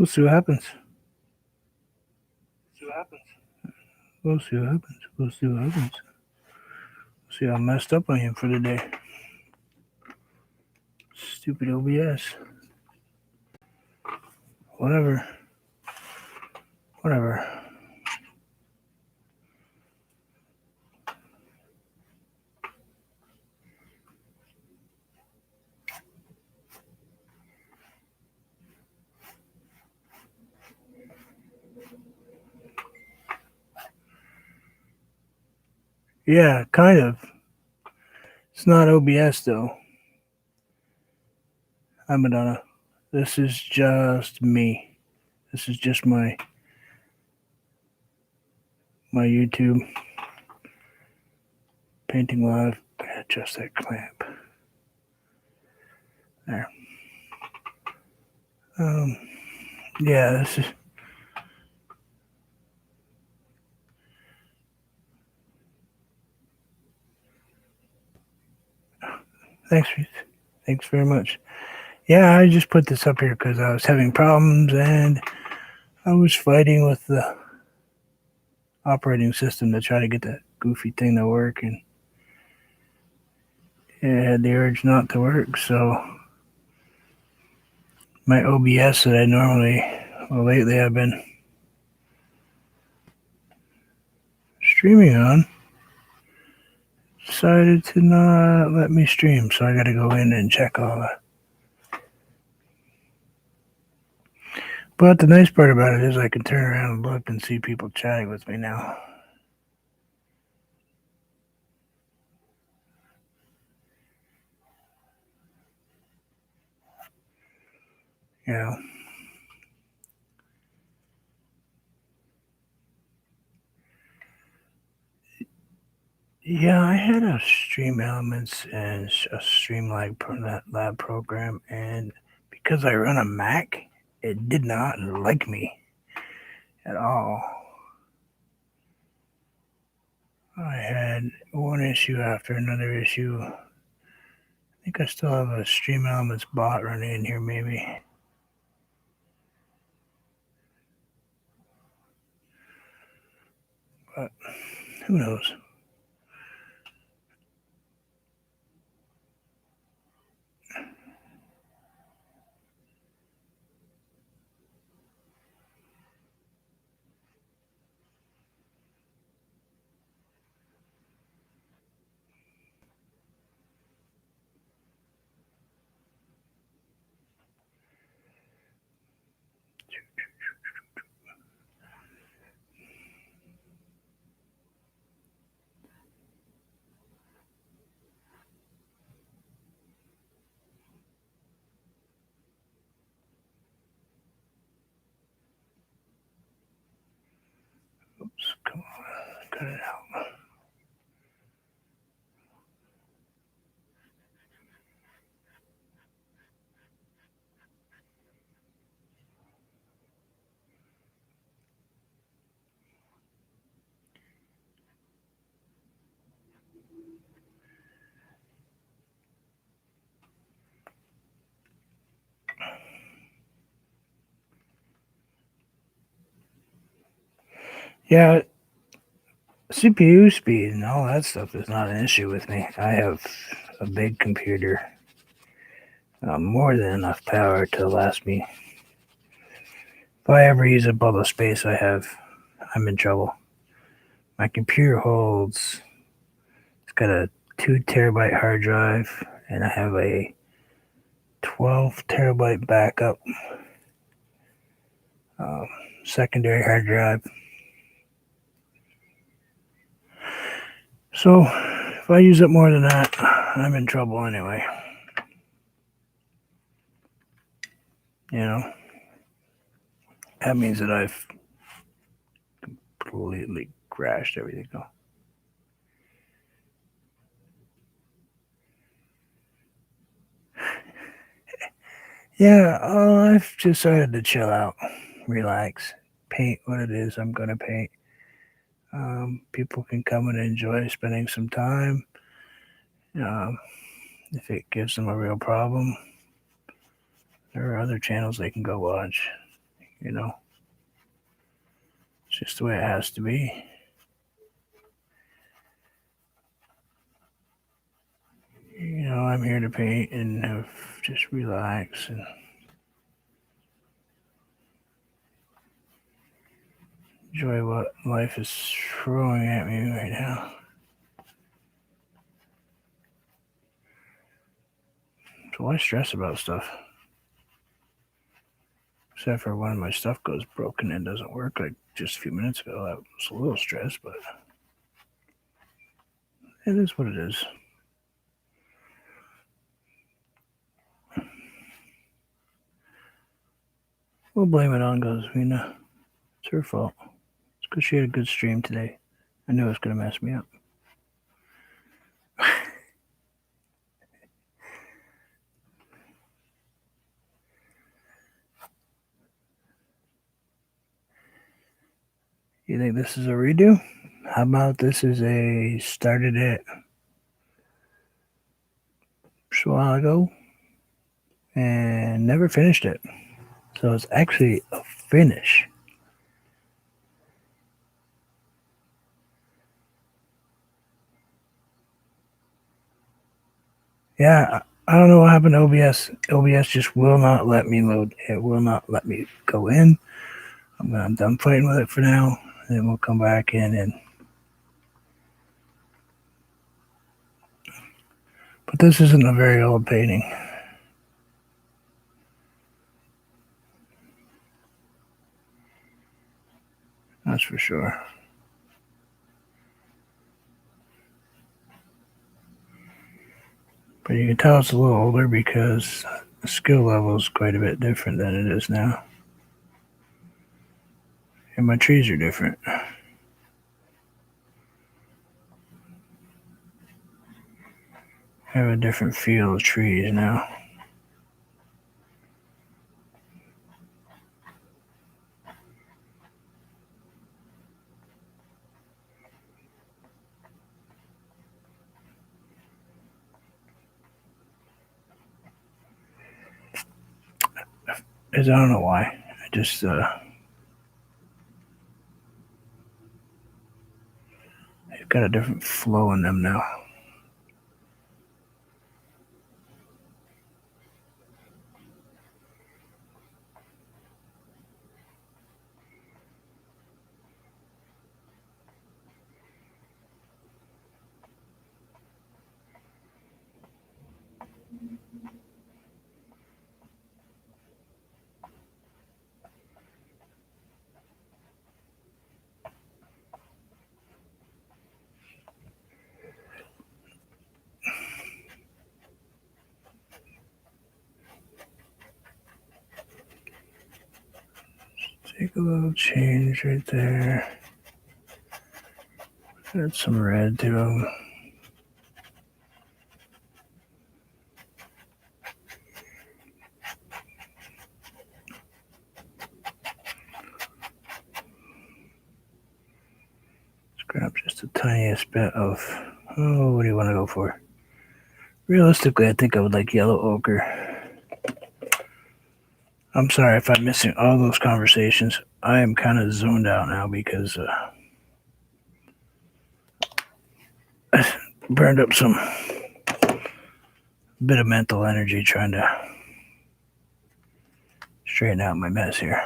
We'll see what happens. We'll see what happens. We'll see what happens. See how messed up I am for the day. Stupid OBS. Whatever. Whatever. Yeah, kind of. It's not OBS though. Hi Madonna. This is just me. This is just my YouTube painting live. Adjust that clamp. There. Yeah, this is. Thanks very much. Yeah, I just put this up here because I was having problems and I was fighting with the operating system to try to get that goofy thing to work, and it had the urge not to work. So my OBS that I normally, well, lately I've been streaming on, decided to not let me stream. So I got to go in and check all that. But the nice part about it is I can turn around and look and see people chatting with me now. Yeah. Yeah, I had a Stream Elements and a Streamlab lab program, and because I run a Mac, it did not like me at all. I had one issue after another issue. I think I still have a Stream Elements bot running in here, maybe. But who knows? Oops, come on, cut it out. Yeah, CPU speed and all that stuff is not an issue with me. I have a big computer, more than enough power to last me. If I ever use up all the space I have, I'm in trouble. My computer holds, it's got a 2 terabyte hard drive, and I have a 12 terabyte backup secondary hard drive. So if I use up more than that, I'm in trouble anyway. You know, that means that I've completely crashed everything. Yeah, I've decided to chill out, relax, paint what it is I'm going to paint. People can come and enjoy spending some time. If it gives them a real problem, there are other channels they can go watch. you know. It's just the way it has to be. You know, I'm here to paint and just relax and enjoy what life is throwing at me right now. So why stress about stuff? Except for when my stuff goes broken and doesn't work like just a few minutes ago. I was a little stressed, but it is what it is. We'll blame it on Gosvina. It's her fault. It's because she had a good stream today. I knew it was going to mess me up. You think this is a redo? How about this is a started it a while ago and never finished it. So it's actually a finish. Yeah, I don't know what happened to OBS. OBS just will not let me load. It will not let me go in. I'm done playing with it for now. Then we'll come back in and. But this isn't a very old painting. That's for sure. But you can tell it's a little older because the skill level is quite a bit different than it is now. And my trees are different. I have a different feel of trees now. I don't know why. I just they've got a different flow in them now. Take a little change right there. Add some red to them. Grab just the tiniest bit of, what do you want to go for? Realistically, I think I would like yellow ochre. I'm sorry if I'm missing all those conversations. I am kind of zoned out now because I burned up some bit of mental energy trying to straighten out my mess here.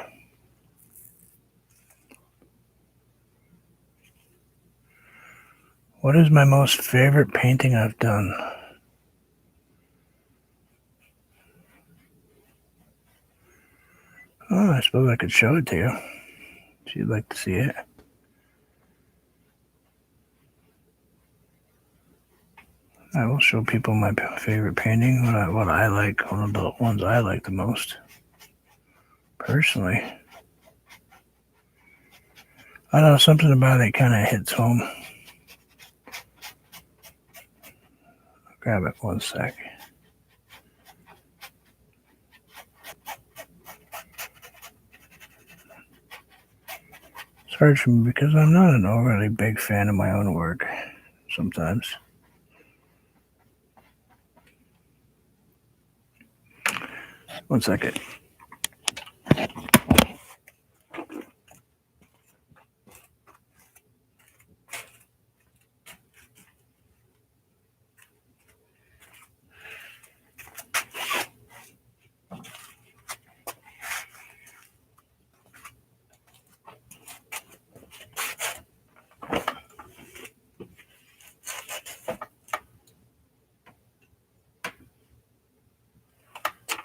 What is my most favorite painting I've done? Oh, I suppose I could show it to you if you'd like to see it. I will show people my favorite painting, what I like, one of the ones I like the most. Personally, I don't know, something about it kind of hits home. I'll grab it one sec. It's hard for me because I'm not an overly big fan of my own work sometimes. One second.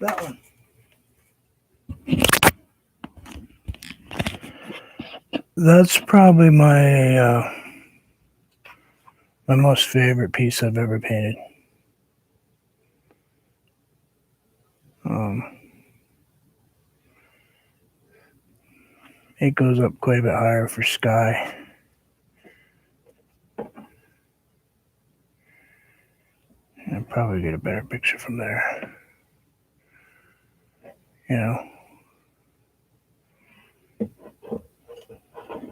That one. That's probably my most favorite piece I've ever painted. Um, it goes up quite a bit higher for sky. I'll probably get a better picture from there. You know,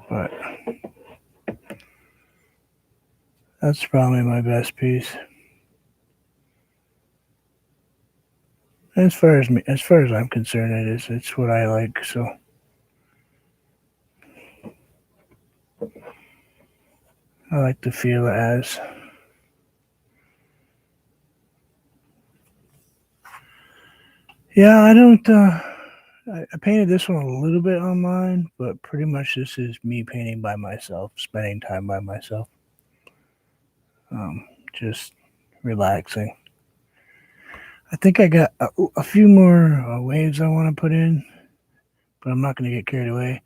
but that's probably my best piece. As far as I'm concerned, it is. It's what I like. So I like to feel it as. Yeah, I don't. I painted this one a little bit online, but pretty much this is me painting by myself, spending time by myself, just relaxing. I think I got a few more waves I want to put in, but I'm not going to get carried away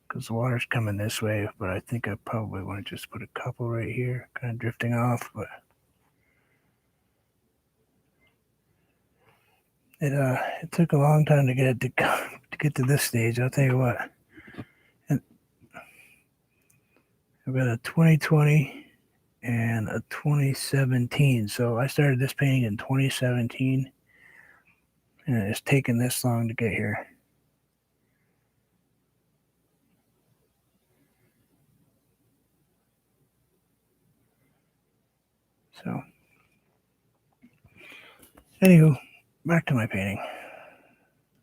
because the water's coming this way. But I think I probably want to just put a couple right here, kind of drifting off. But it took a long time to get it to get to this stage. I'll tell you what. And I've got a 2020 and a 2017. So I started this painting in 2017, and it's taken this long to get here. So, anywho, back to my painting.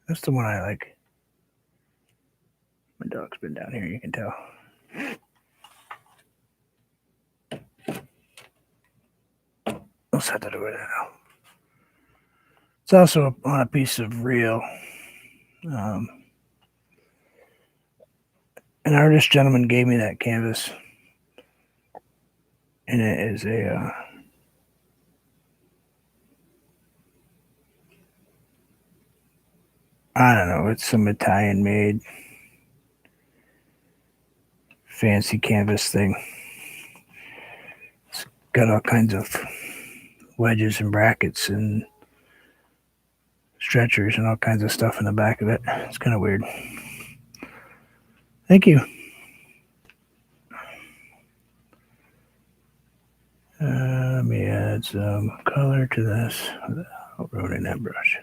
That's the one I like. My dog's been down here, you can tell. I'll set that over there now. It's also on a piece of real. Um, an artist gentleman gave me that canvas, and it is I don't know, it's some Italian made fancy canvas thing. It's got all kinds of wedges and brackets and stretchers and all kinds of stuff in the back of it. It's kind of weird. Thank you. Let me add some color to this without ruining that brush.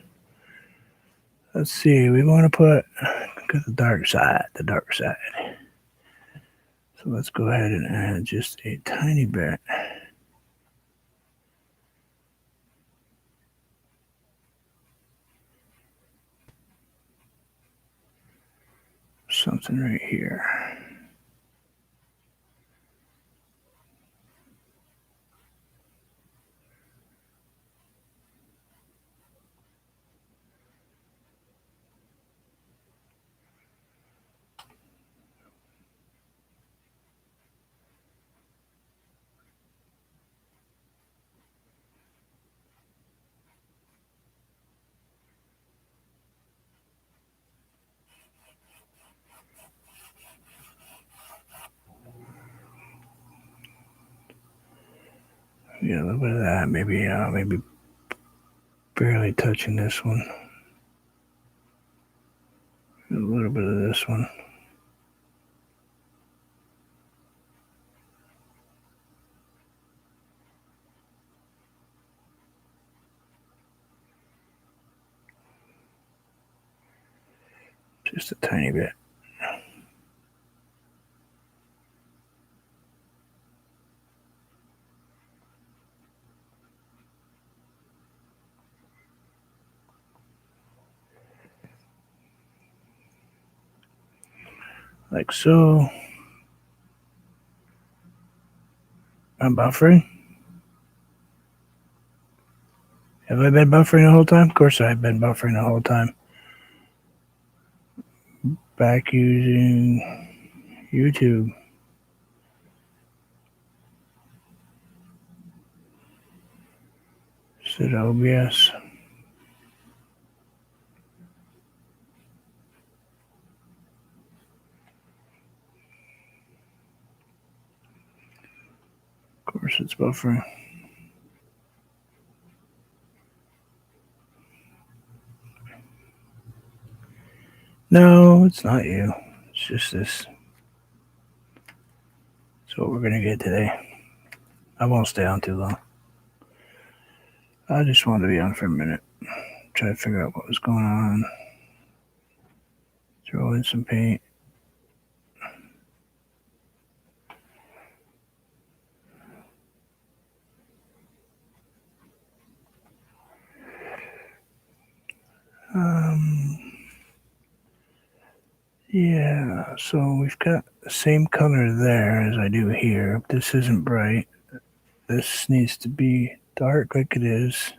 Let's see. We want to put the dark side. So let's go ahead and add just a tiny bit. Something right here. Yeah, a little bit of that. Maybe barely touching this one. A little bit of this one. Just a tiny bit. Like so. I'm buffering. Have I been buffering the whole time? Of course I've been buffering the whole time. Back using YouTube. Set OBS. course it's buffering. No, it's not you. It's just this. That's what we're going to get today. I won't stay on too long. I just wanted to be on for a minute. Try to figure out what was going on. Throw in some paint. Yeah, so we've got the same color there as I do here. This isn't bright. This needs to be dark like it is.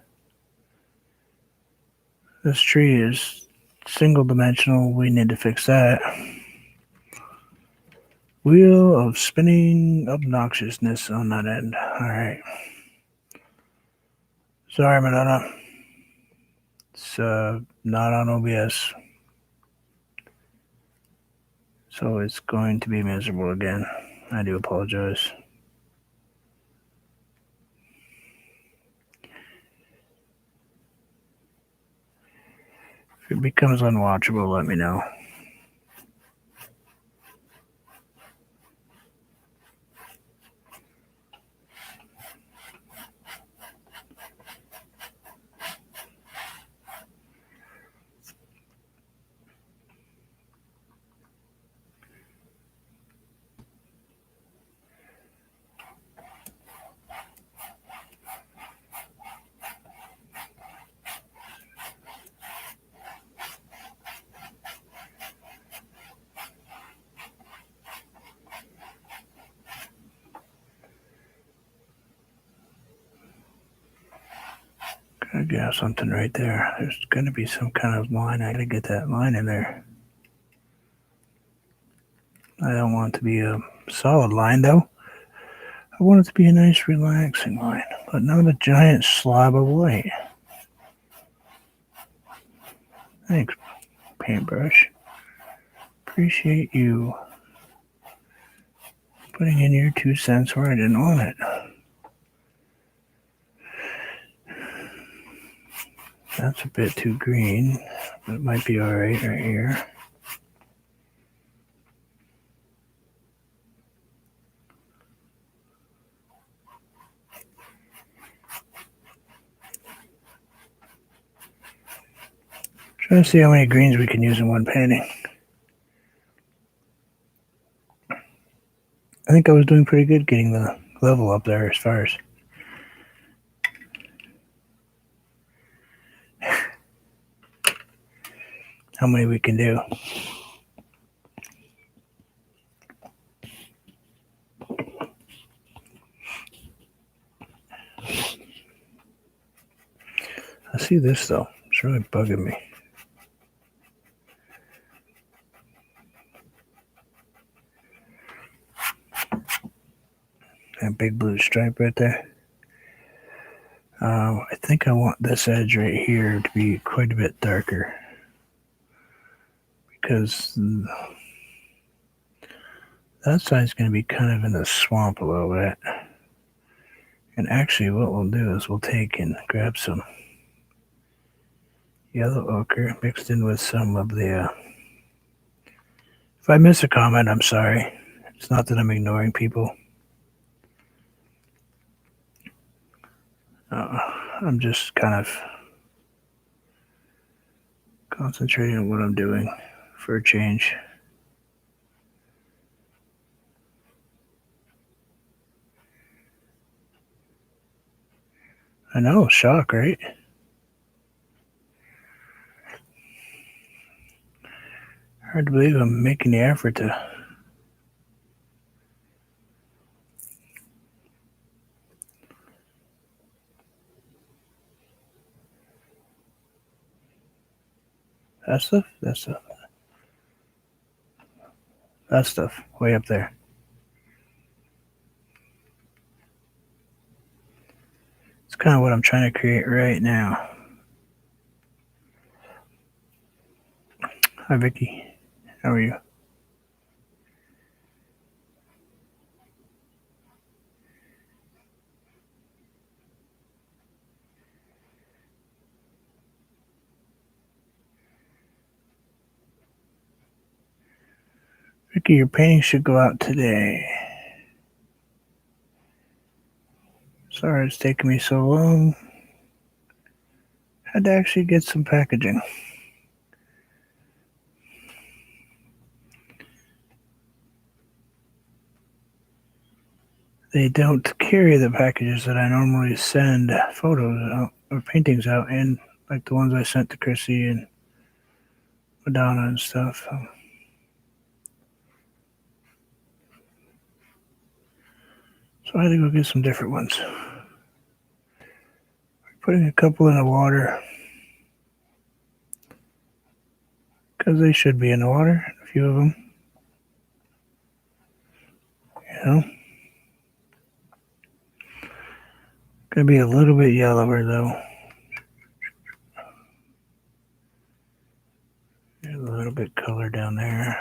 This tree is single dimensional. We need to fix that. Wheel of spinning obnoxiousness on that end. Alright. Sorry, Madonna. It's not on OBS. So it's going to be miserable again. I do apologize. If it becomes unwatchable, let me know. I got something right there. There's going to be some kind of line. I got to get that line in there. I don't want it to be a solid line, though. I want it to be a nice, relaxing line, but not a giant slob of white. Thanks, paintbrush. Appreciate you putting in your 2 cents where I didn't want it. That's a bit too green, but it might be alright right here. Trying to see how many greens we can use in one painting. I think I was doing pretty good getting the level up there as far as how many we can do. I see this though. It's really bugging me. That big blue stripe right there. I think I want this edge right here to be quite a bit darker because that side's going to be kind of in the swamp a little bit. And actually what we'll do is we'll take and grab some yellow ochre mixed in with some of the... if I miss a comment, I'm sorry. It's not that I'm ignoring people. I'm just kind of concentrating on what I'm doing for a change. I know, shock, right? Hard to believe I'm making the effort to... That stuff? That stuff. That stuff. Way up there. It's kind of what I'm trying to create right now. Hi, Vicky. How are you? Ricky, your painting should go out today. Sorry it's taking me so long. Had to actually get some packaging. They don't carry the packages that I normally send photos out or paintings out in, like the ones I sent to Chrissy and Madonna and stuff. So I had to go get some different ones. Putting a couple in the water because they should be in the water, a few of them. You know, gonna be a little bit yellower though. There's a little bit color down there.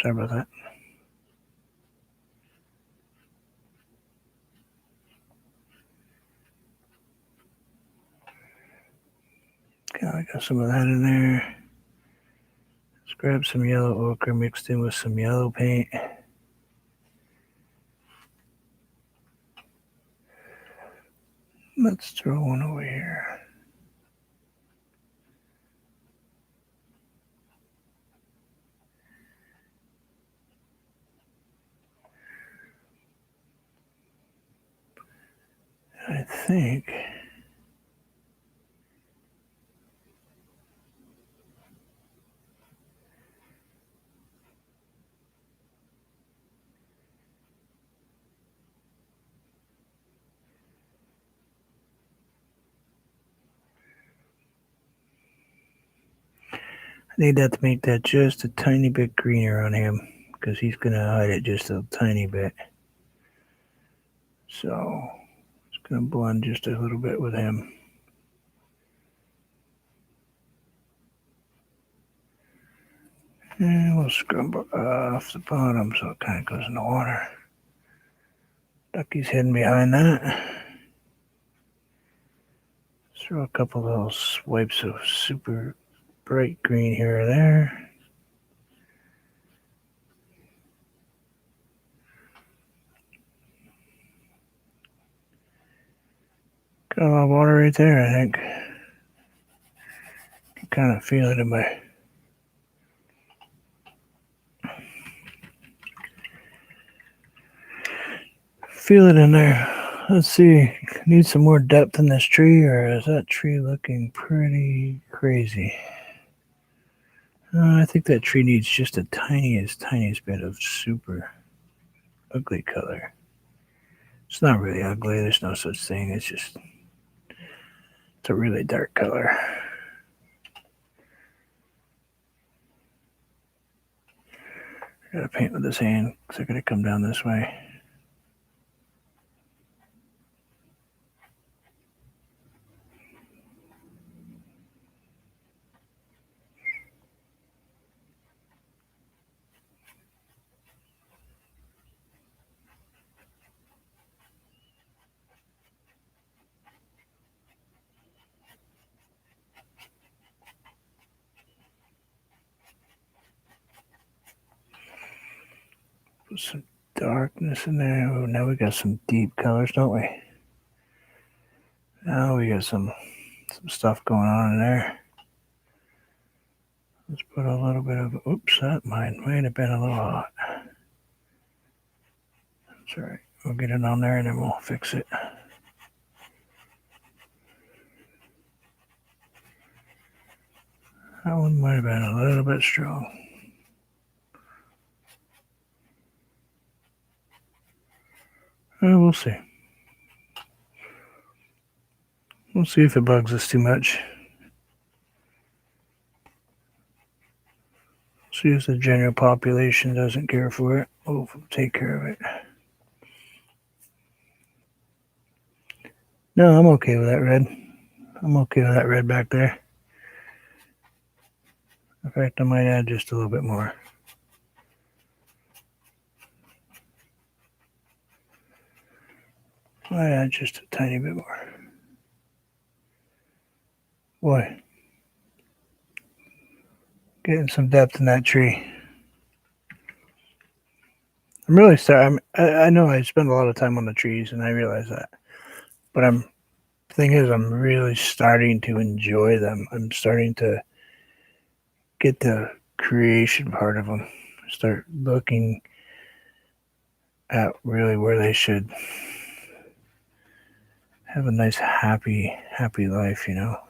Sorry about that. Okay, I got some of that in there. Let's grab some yellow ochre mixed in with some yellow paint. Let's throw one over here. I think I need that to make that just a tiny bit greener on him because he's going to hide it just a tiny bit. So it's going to blend just a little bit with him. And we'll scrub off the bottom so it kind of goes in the water. Ducky's hidden behind that. Throw a couple little swipes of super bright green here or there. Got a lot of water right there, I think. You kind of feel it in my... Feel it in there. Let's see. Need some more depth in this tree, or is that tree looking pretty crazy? I think that tree needs just a tiniest bit of super ugly color. It's not really ugly. There's no such thing. It's a really dark color. I gotta paint with this hand because I gotta come down this way. Put some darkness in there. Oh, now we got some deep colors, don't we? Now we got some stuff going on in there. Let's put a little bit of, oops, that might have been a little hot. That's all right. We'll get it on there and then we'll fix it. That one might have been a little bit strong. We'll see. We'll see if it bugs us too much. See if the general population doesn't care for it. We'll take care of it. No, I'm okay with that red. I'm okay with that red back there. In fact, I might add just a little bit more. Might add just a tiny bit more. Boy, getting some depth in that tree. I'm really sorry. I know I spend a lot of time on the trees, and I realize that. But thing is, I'm really starting to enjoy them. I'm starting to get the creation part of them. Start looking at really where they should have a nice, happy life. Now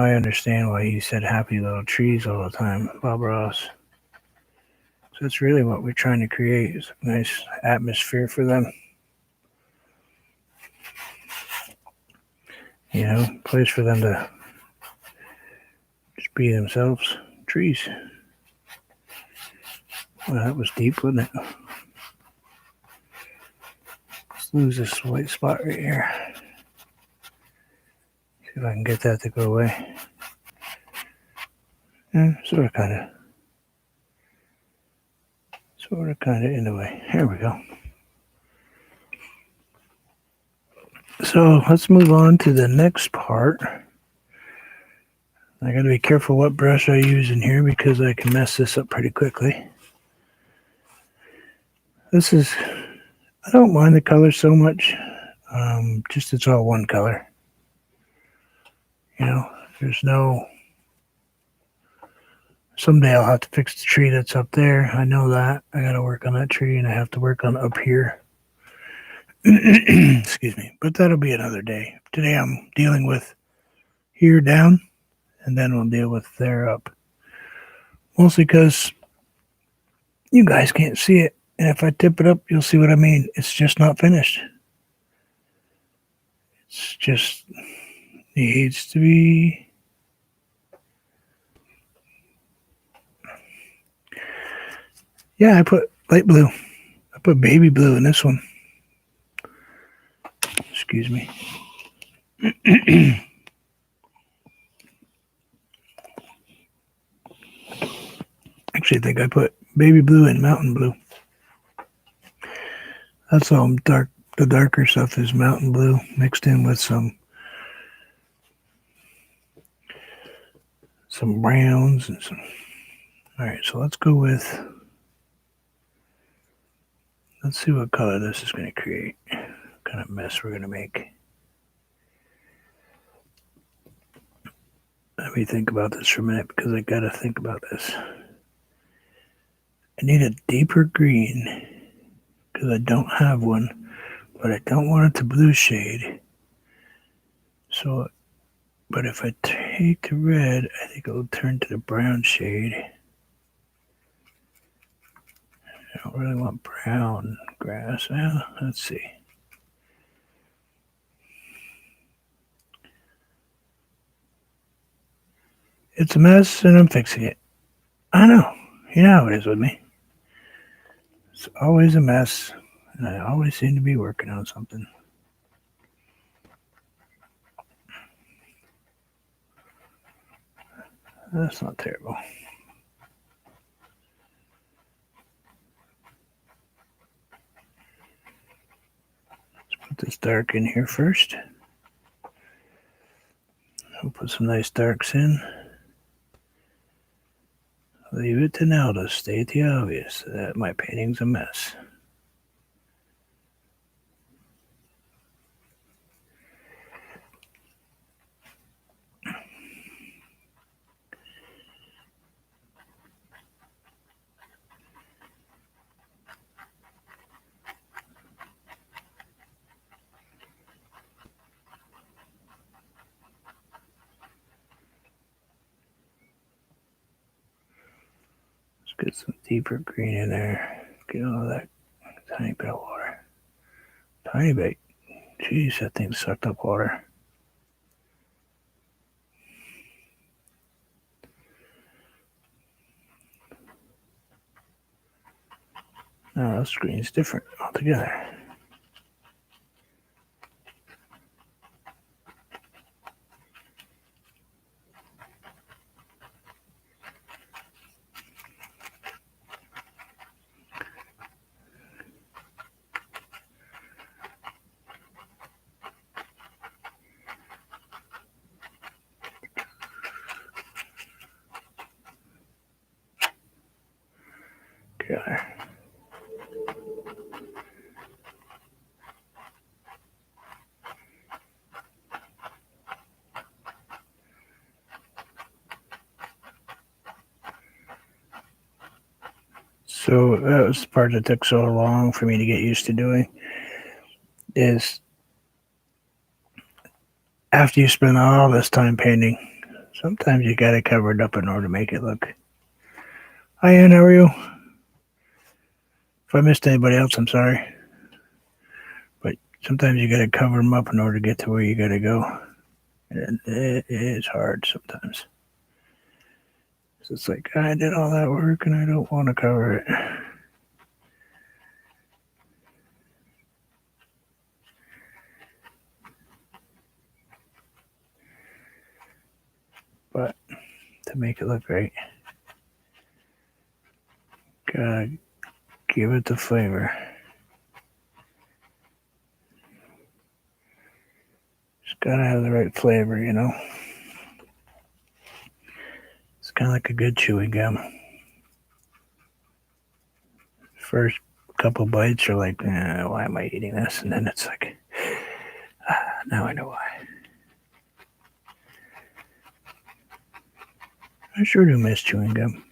I understand why he said happy little trees all the time, Bob Ross. So that's really what we're trying to create is a nice atmosphere for them. Place for them to just be themselves. Trees. Well, that was deep, wasn't it? Let's lose this white spot right here. See if I can get that to go away. Yeah, sort of, kind of in the way. Here we go. So let's move on to the next part. I gotta be careful what brush I use in here because I can mess this up pretty quickly. I don't mind the color so much. Just it's all one color. There's no. Someday I'll have to fix the tree that's up there. I know that. I gotta work on that tree and I have to work on up here. Excuse me. But that'll be another day. Today I'm dealing with here down and then we'll deal with there up. Mostly because you guys can't see it. And if I tip it up, you'll see what I mean. It's just not finished. It's just needs to be. Yeah, I put light blue. I put baby blue in this one. Excuse me. Actually, I think I put baby blue and mountain blue. That's all dark. The darker stuff is mountain blue mixed in with some browns and some. All right, so let's go with. Let's see what color this is going to create. What kind of mess we're going to make. Let me think about this for a minute because I got to think about this. I need a deeper green because I don't have one, but I don't want it to blue shade. So, but if I take the red, I think it'll turn to the brown shade. I don't really want brown grass. Well, let's see. It's a mess and I'm fixing it. I know. You know how it is with me. It's always a mess and I always seem to be working on something. That's not terrible. Let's put this dark in here first. I'll put some nice darks in. Leave it to now to state the obvious that my painting's a mess. Get some deeper green in there. Get all that tiny bit of water. Tiny bit. Jeez, that thing sucked up water. Now this green's different altogether. So that was the part that took so long for me to get used to doing. Is after you spend all this time painting, sometimes you gotta cover it up in order to make it look. Hi, Ann, how are you? If I missed anybody else, I'm sorry. But sometimes you gotta cover them up in order to get to where you gotta go. And it is hard sometimes. So it's like, I did all that work and I don't want to cover it. But to make it look right, gotta give it the flavor. It's gotta have the right flavor, you know? It's kind of like a good chewing gum. First couple bites are like, why am I eating this? And then it's like, now I know why. I sure do miss chewing gum.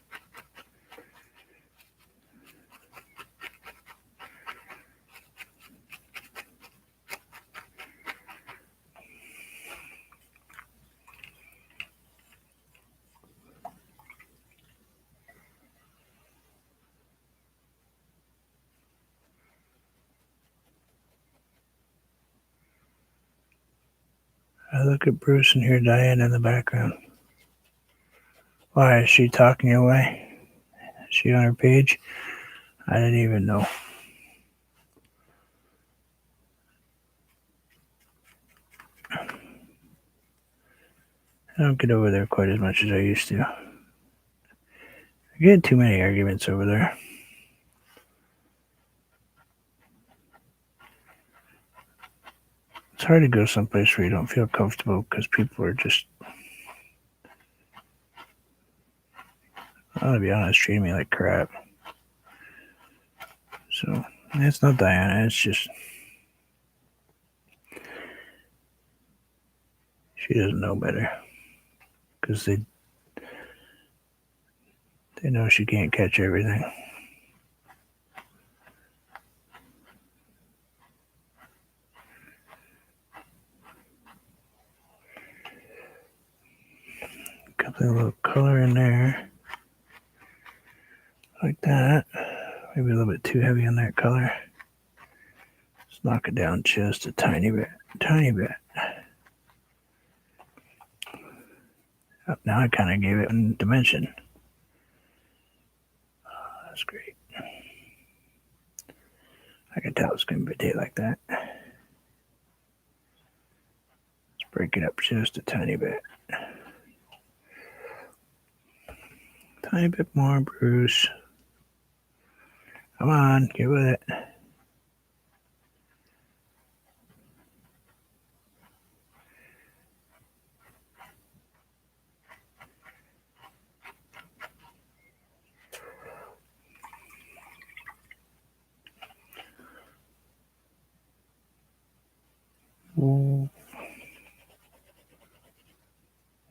I look at Bruce and hear Diane in the background. Why, is she talking your way? Is she on her page? I didn't even know. I don't get over there quite as much as I used to. I get too many arguments over there. It's hard to go someplace where you don't feel comfortable because people are just, I'll be honest, treating me like crap. So, it's not Diana, it's just, she doesn't know better. Because they know she can't catch everything. Couple of little color in there. Like that. Maybe a little bit too heavy on that color. Let's knock it down just a tiny bit. Tiny bit. Oh, now I kind of gave it a dimension. Oh, that's great. I can tell it's going to be a day like that. Let's break it up just a tiny bit. Tiny bit more, Bruce. Come on, get with it. Ooh.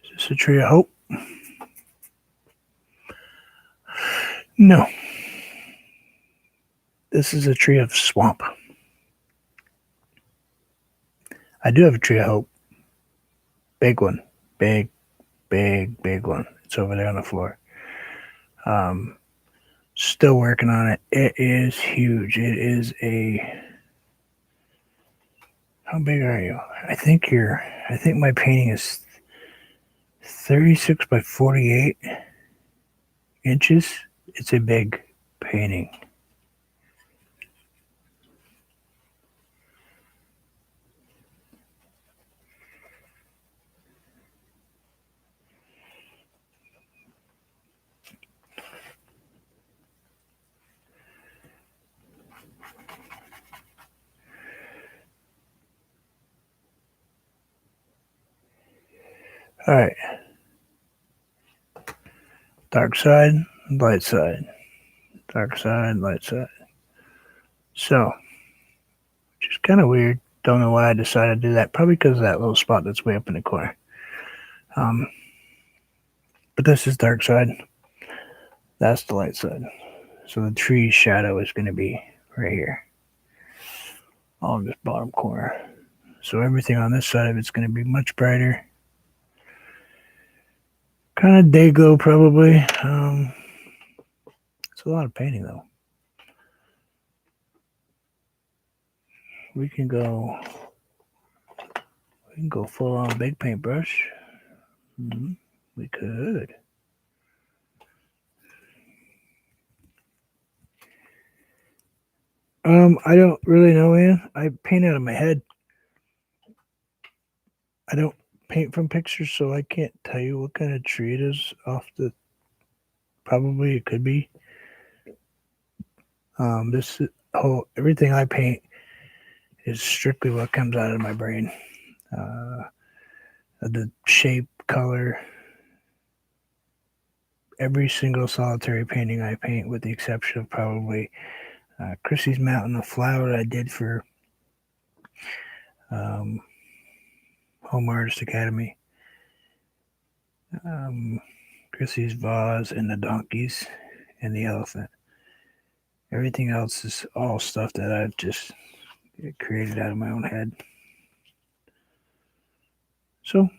Is this a tree of hope? No. This is a tree of swamp. I do have a tree of hope. Big one. Big one. It's over there on the floor. Still working on it. It is huge. It is a... How big are you? I think my painting is 36 by 48 inches. It's a big painting. All right. Dark side, light side. Dark side, light side. So, which is kind of weird. Don't know why I decided to do that. Probably because of that little spot that's way up in the corner. But this is dark side. That's the light side. So the tree shadow is going to be right here, on this bottom corner. So everything on this side of it's going to be much brighter. Kind of day glow probably. It's a lot of painting though. We can go full on big paintbrush. We could. I don't really know, Ann. I paint out of my head. I don't paint from pictures, so I can't tell you what kind of tree it is off the. Probably it could be. This whole everything I paint is strictly what comes out of my brain. The shape, color, every single solitary painting I paint, with the exception of probably Chrissy's Mountain, a flower I did for um, Home Artist Academy, Chrissy's vase, and the donkeys and the elephant. Everything else is all stuff that I've just created out of my own head. So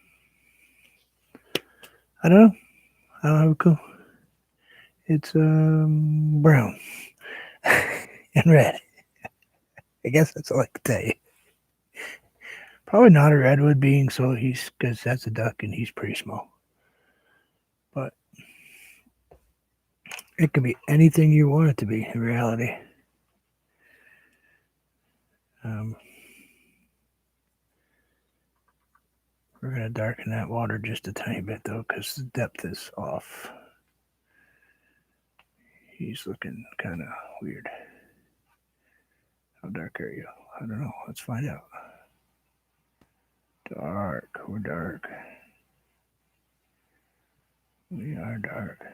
I don't know. I don't have a clue. It's brown and red. I guess that's all I can tell you. Probably not a redwood being, so he's because that's a duck and he's pretty small. But it can be anything you want it to be in reality. We're going to darken that water just a tiny bit though, because the depth is off. He's looking kind of weird. How dark are you? I don't know. Let's find out. Dark. We're dark. We are dark.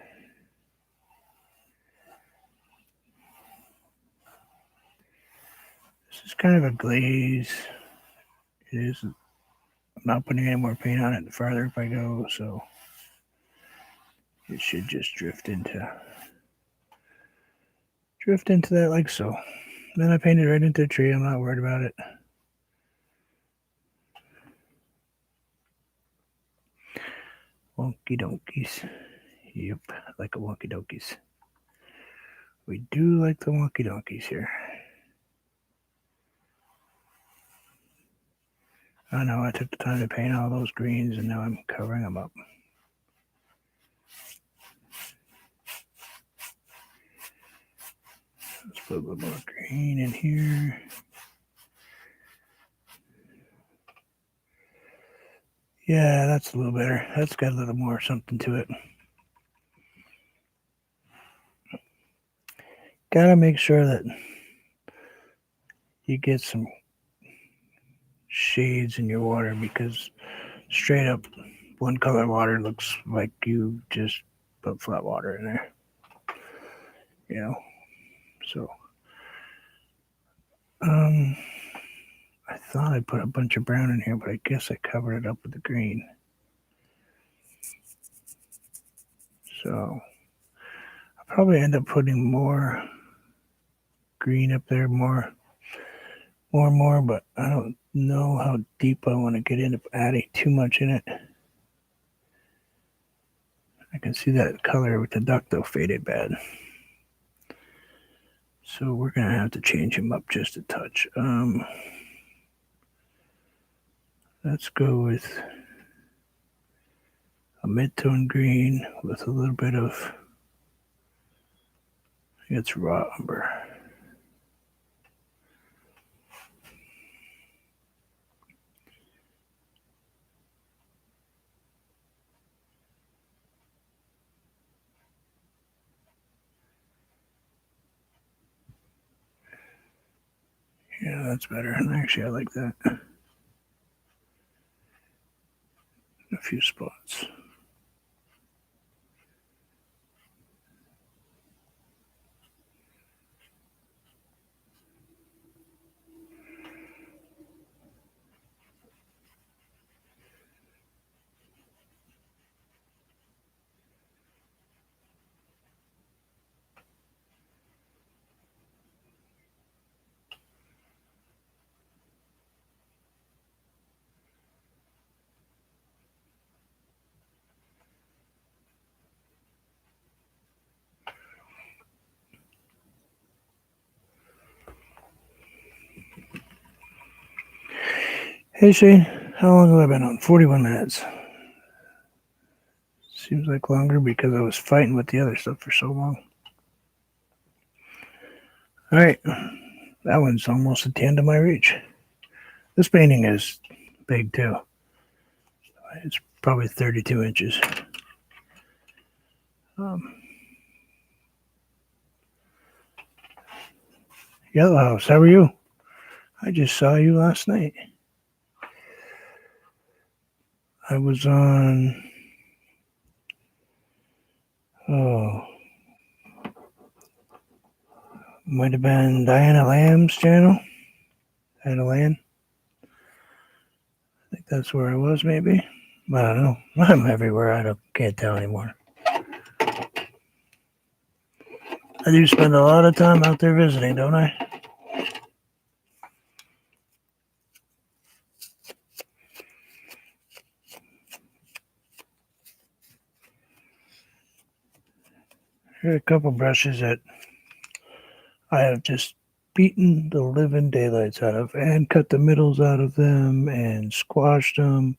This is kind of a glaze. It is. I'm not putting any more paint on it the farther up I go, so it should just drift into that like so. Then I painted right into the tree. I'm not worried about it. Wonky donkeys. Yep, like a wonky donkeys. We do like the wonky donkeys here. I know I took the time to paint all those greens and now I'm covering them up. Let's put a little more green in here. Yeah, that's a little better. That's got a little more something to it. Gotta make sure that you get some shades in your water, because straight up one color water looks like you just put flat water in there. You know? So I thought I put a bunch of brown in here, but I guess I covered it up with the green. So I'll probably end up putting more green up there, more, but I don't know how deep I want to get into adding too much in it. I can see that color with the duck though faded bad. So we're gonna have to change him up just a touch. Let's go with a mid-tone green with a little bit of, it's raw umber. Yeah, that's better. And actually, I like that. A few spots. Hey Shane, how long have I been on? 41 minutes. Seems like longer because I was fighting with the other stuff for so long. Alright, that one's almost at the end of my reach. This painting is big too. It's probably 32 inches. Yellow House, how are you? I just saw you last night. I was on, might have been Diana Lamb's channel. Diana Lamb. I think that's where I was, maybe. I don't know. I'm everywhere. Can't tell anymore. I do spend a lot of time out there visiting, don't I? Here are a couple brushes that I have just beaten the living daylights out of and cut the middles out of them and squashed them.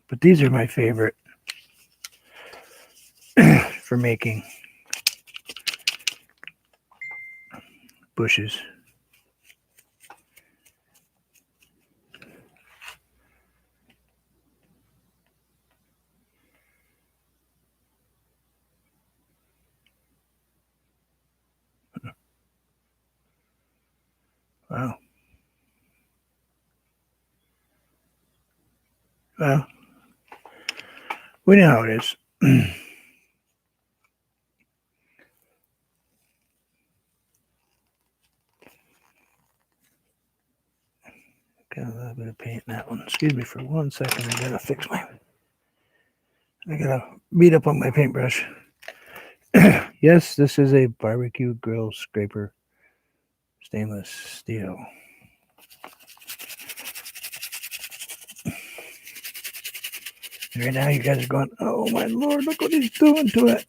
But these are my favorite for making bushes. Wow. Well, we know how it is. Got a little bit of paint in that one. Excuse me for 1 second. I gotta beat up on my paintbrush. Yes, this is a barbecue grill scraper, stainless steel. Right now, you guys are going, oh my lord, look what he's doing to it.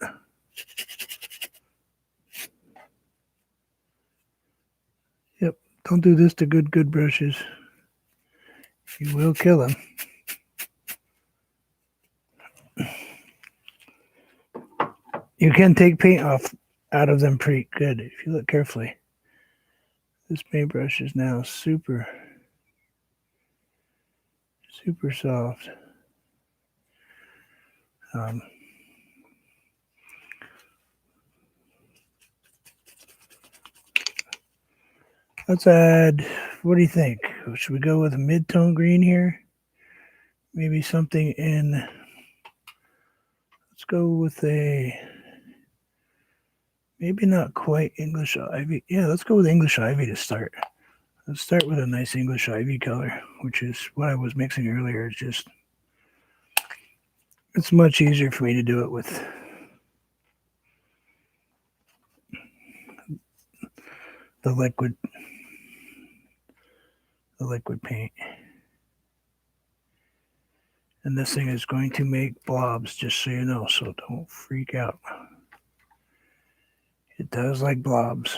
Yep, don't do this to good brushes. You will kill them. You can take paint off out of them pretty good if you look carefully. This paintbrush is now super soft. Let's add, what do you think? Should we go with a mid-tone green here? Maybe something in, let's go with a, maybe not quite English ivy. Yeah, let's go with English ivy to start. Let's start with a nice English ivy color, which is what I was mixing earlier. It's much easier for me to do it with the liquid paint. And this thing is going to make blobs, just so you know, so don't freak out. It does like blobs.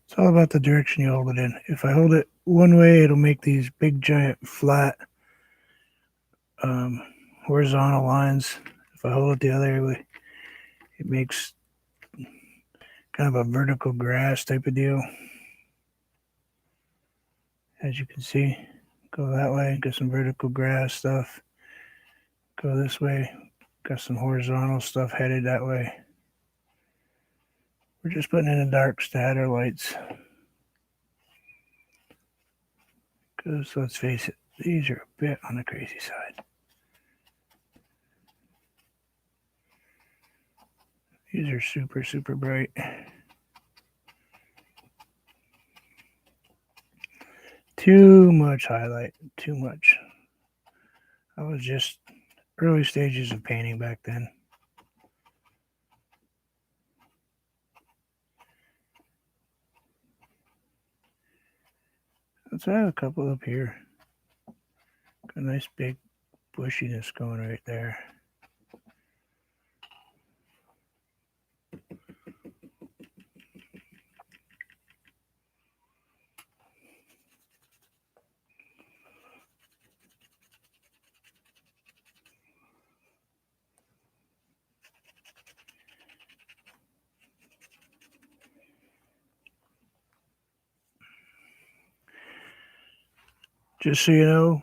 It's all about the direction you hold it in. If I hold it one way, it'll make these big, giant, flat, horizontal lines. If I hold it the other way, it makes kind of a vertical grass type of deal. As you can see, go that way, get some vertical grass stuff. Go this way, got some horizontal stuff headed that way. We're just putting in the darks to add our lights. Because let's face it, these are a bit on the crazy side. These are super bright. Too much highlight, too much. I was just early stages of painting back then. Let's have a couple up here. Got a nice big bushiness going right there. Just so you know,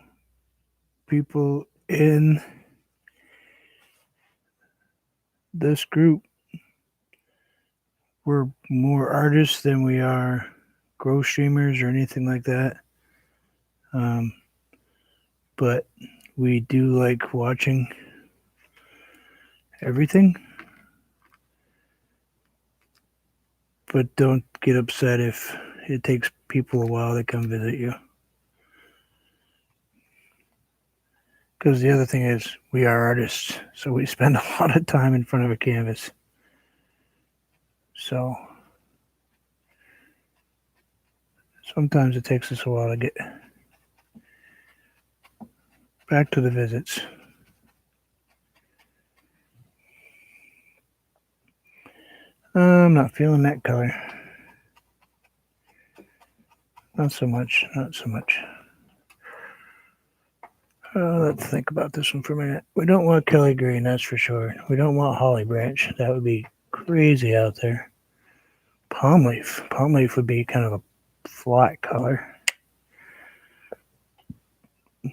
people in this group, we're more artists than we are grow streamers or anything like that. But we do like watching everything. But don't get upset if it takes people a while to come visit you. Because the other thing is, we are artists, so we spend a lot of time in front of a canvas. So sometimes it takes us a while to get back to the visits. I'm not feeling that color. Not so much. Let's think about this one for a minute. We don't want Kelly Green, that's for sure. We don't want Holly Branch. That would be crazy out there. Palm leaf. Palm leaf would be kind of a flat color.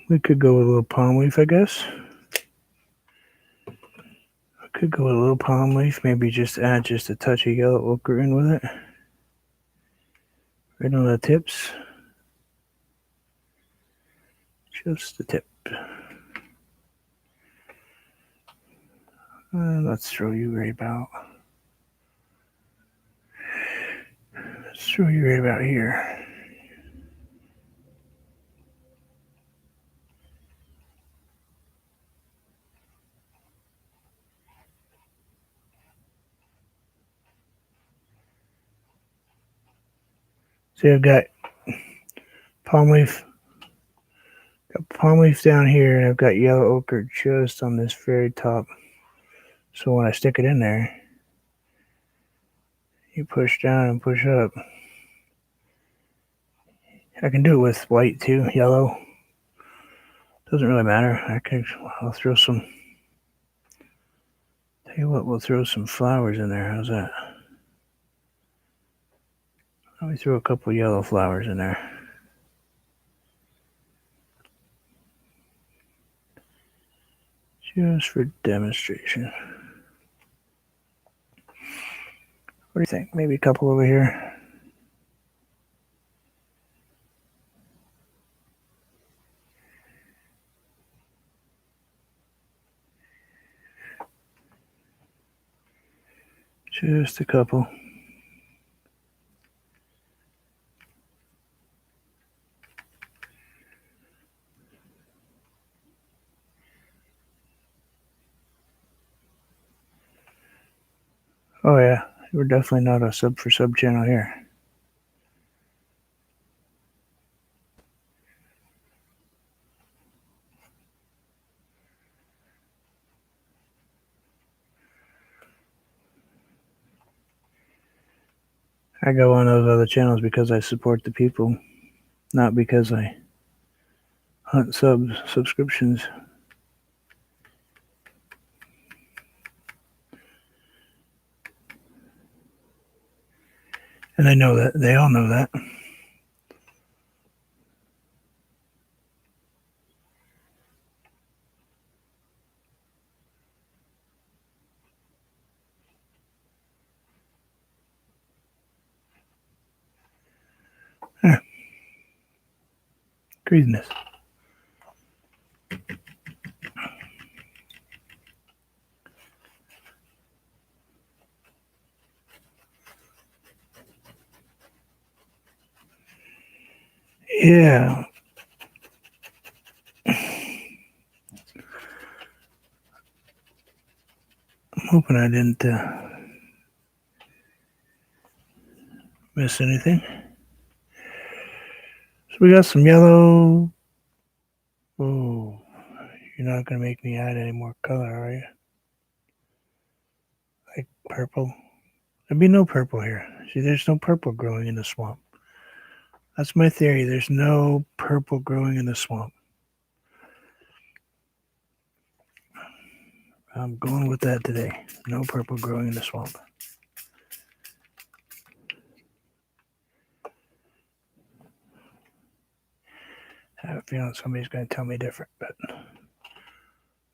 We could go with a little palm leaf, I guess. Could go with a little palm leaf. Maybe just add just a touch of yellow ochre in with it. Right on the tips. Just the tip. Let's throw you right about. Let's throw you right about here. See, I've got palm leaf. Got palm leaf down here, and I've got yellow ochre just on this very top. So when I stick it in there, you push down and push up. I can do it with white too, yellow. Doesn't really matter. I'll throw some. Tell you what, we'll throw some flowers in there. How's that? Let me throw a couple yellow flowers in there. Just for demonstration. What do you think? Maybe a couple over here. Just a couple. Oh yeah, we're definitely not a sub for sub channel here. I go on those other channels because I support the people, not because I hunt subscriptions. And I know that. They all know that. Craziness. Yeah. I'm hoping I didn't miss anything. So we got some yellow. Oh, you're not going to make me add any more color, are you? Like purple? There'd be no purple here. See, there's no purple growing in the swamp. That's my theory. There's no purple growing in the swamp. I'm going with that today. No purple growing in the swamp. I have a feeling somebody's going to tell me different, but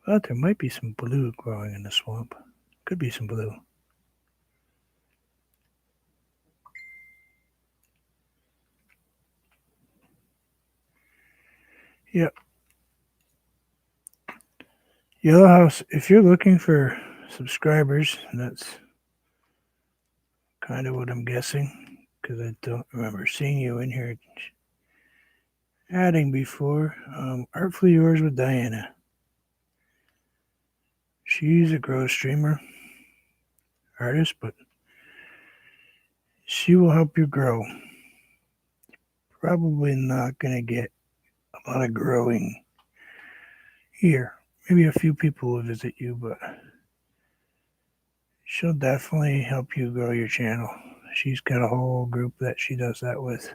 there might be some blue growing in the swamp. Could be some blue. Yep. Yellow House, if you're looking for subscribers, and that's kind of what I'm guessing, because I don't remember seeing you in here adding before. Artfully Yours with Diana. She's a grow streamer artist, but she will help you grow. Probably not going to get a lot of growing here. Maybe a few people will visit you, but she'll definitely help you grow your channel. She's got a whole group that she does that with.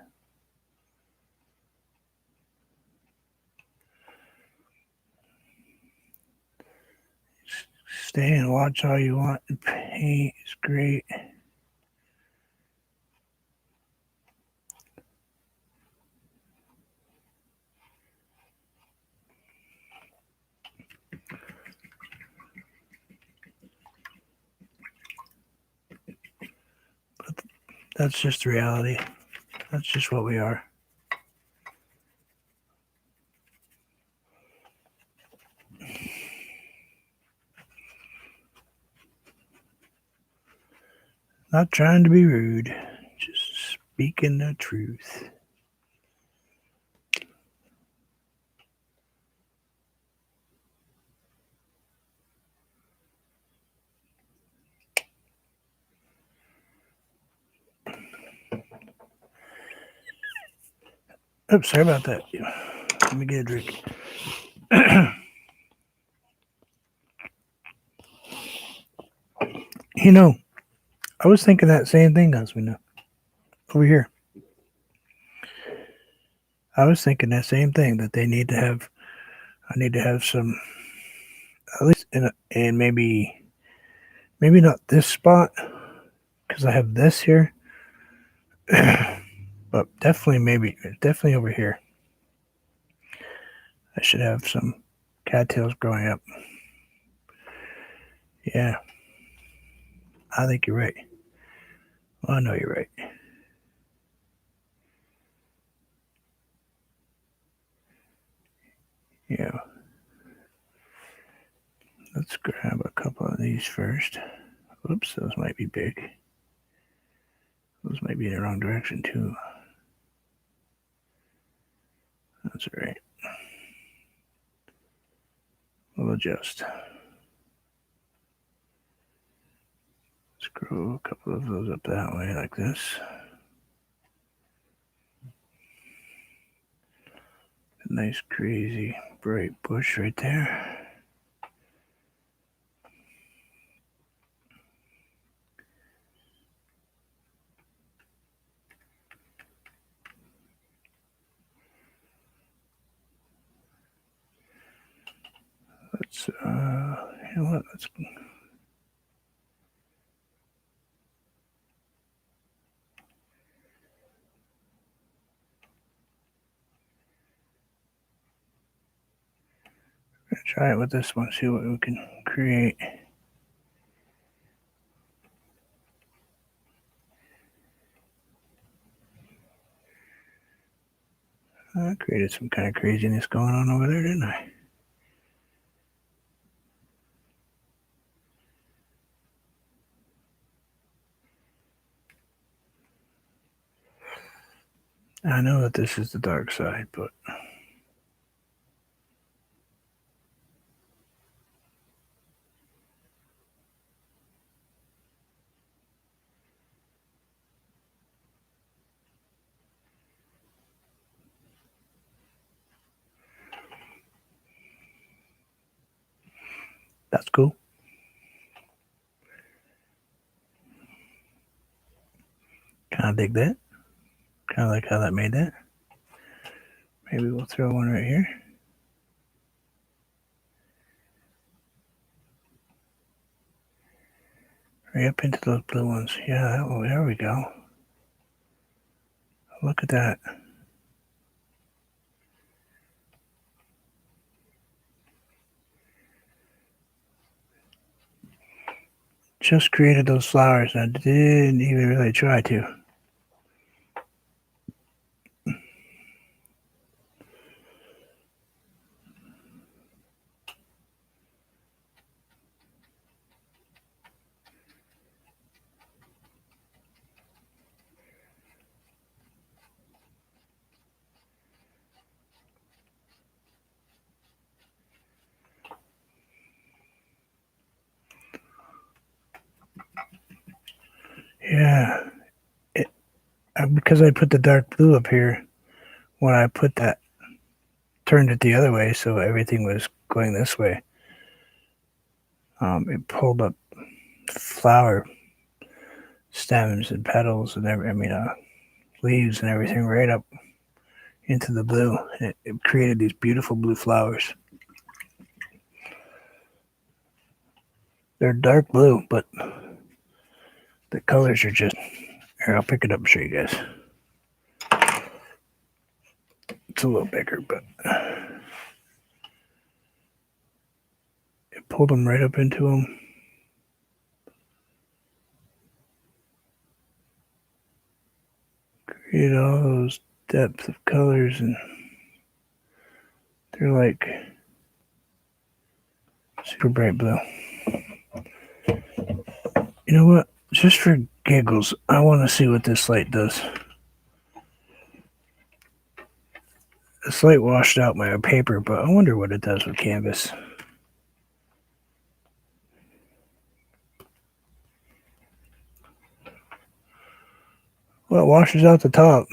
Stay and watch all you want. Paint is great. But that's just reality. That's just what we are. Not trying to be rude, just speaking the truth. Oops, sorry about that. Let me get a drink. You know, I was thinking that same thing, Oswina. Over here. I was thinking that same thing, that I need to have some, at least in maybe not this spot, because I have this here, but definitely over here. I should have some cattails growing up. Yeah, I think you're right. Well, I know you're right. Yeah. Let's grab a couple of these first. Oops, those might be big. Those might be in the wrong direction too. That's all right. We'll adjust. Let's grow a couple of those up that way like this. A nice crazy bright bush right there. Let's you know what, let's try it with this one, see what we can create. I created some kind of craziness going on over there, didn't I? I know that this is the dark side, but That's cool. Kind of dig that. Kind of like how that made that. Maybe we'll throw one right here. Right up into those blue ones. Yeah, there we go. Look at that. Just created those flowers. I didn't even really try to. Yeah. Because I put the dark blue up here, when I put that, turned it the other way so everything was going this way, it pulled up flower stems and petals and leaves and everything right up into the blue. It created these beautiful blue flowers. They're dark blue, but the colors are just... Here, I'll pick it up and show you guys. It's a little bigger, but it pulled them right up into them. Create all those depths of colors, and they're like super bright blue. You know what? Just for giggles, I want to see what this light does. This light washed out my paper, but I wonder what it does with canvas. Well, it washes out the top,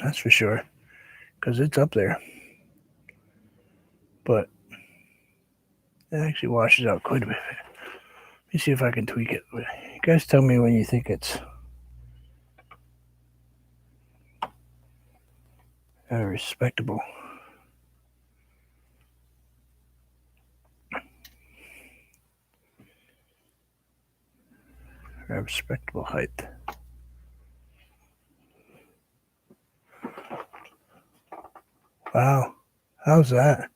that's for sure, because it's up there. But it actually washes out quite a bit. Let me see if I can tweak it. You guys tell me when you think it's respectable. A respectable height. Wow. How's that?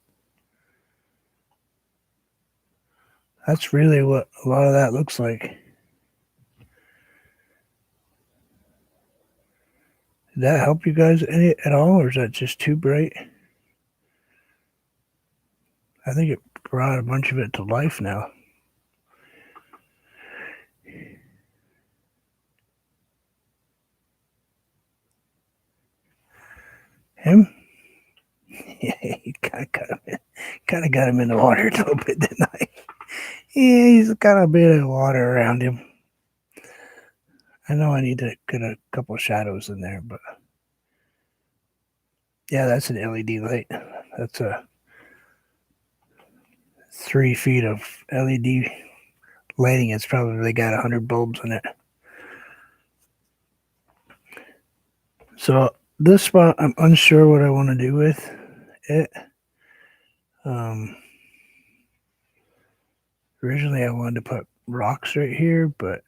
That's really what a lot of that looks like. Did that help you guys any at all, or is that just too bright? I think it brought a bunch of it to life now. Him? Yeah, he kind of got him in the water a little bit, didn't I? Yeah, he's got a bit of water around him. I know I need to get a couple of shadows in there, but yeah, that's an LED light. That's a 3 feet of LED lighting. It's probably got 100 bulbs in it. So this spot, I'm unsure what I want to do with it. Originally I wanted to put rocks right here, but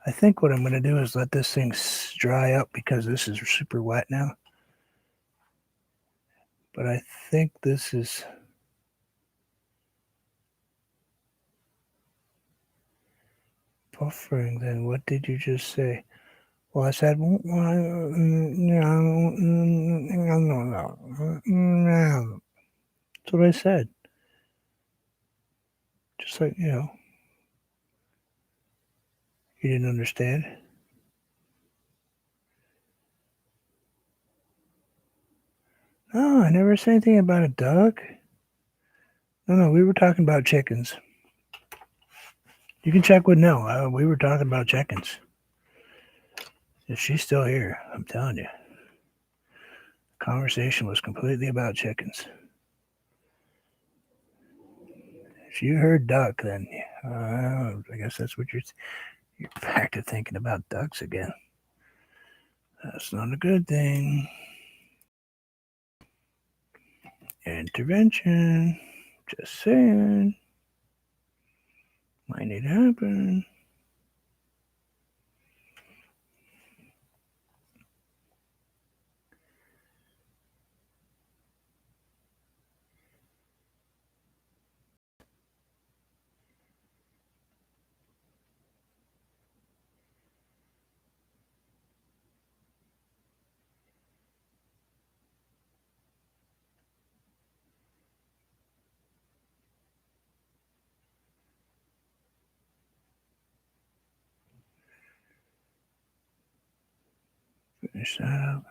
I think what I'm going to do is let this thing dry up because this is super wet now. But I think this is... buffering. Then what did you just say? Well, I said, that's what I said. Just like, you didn't understand. No, I never said anything about a duck. No, we were talking about chickens. You can check with No. We were talking about chickens. If she's still here, I'm telling you. The conversation was completely about chickens. If you heard duck, then I guess that's what you're back to thinking about ducks again. That's not a good thing. Intervention. Just saying. Might need to happen. Finish that up.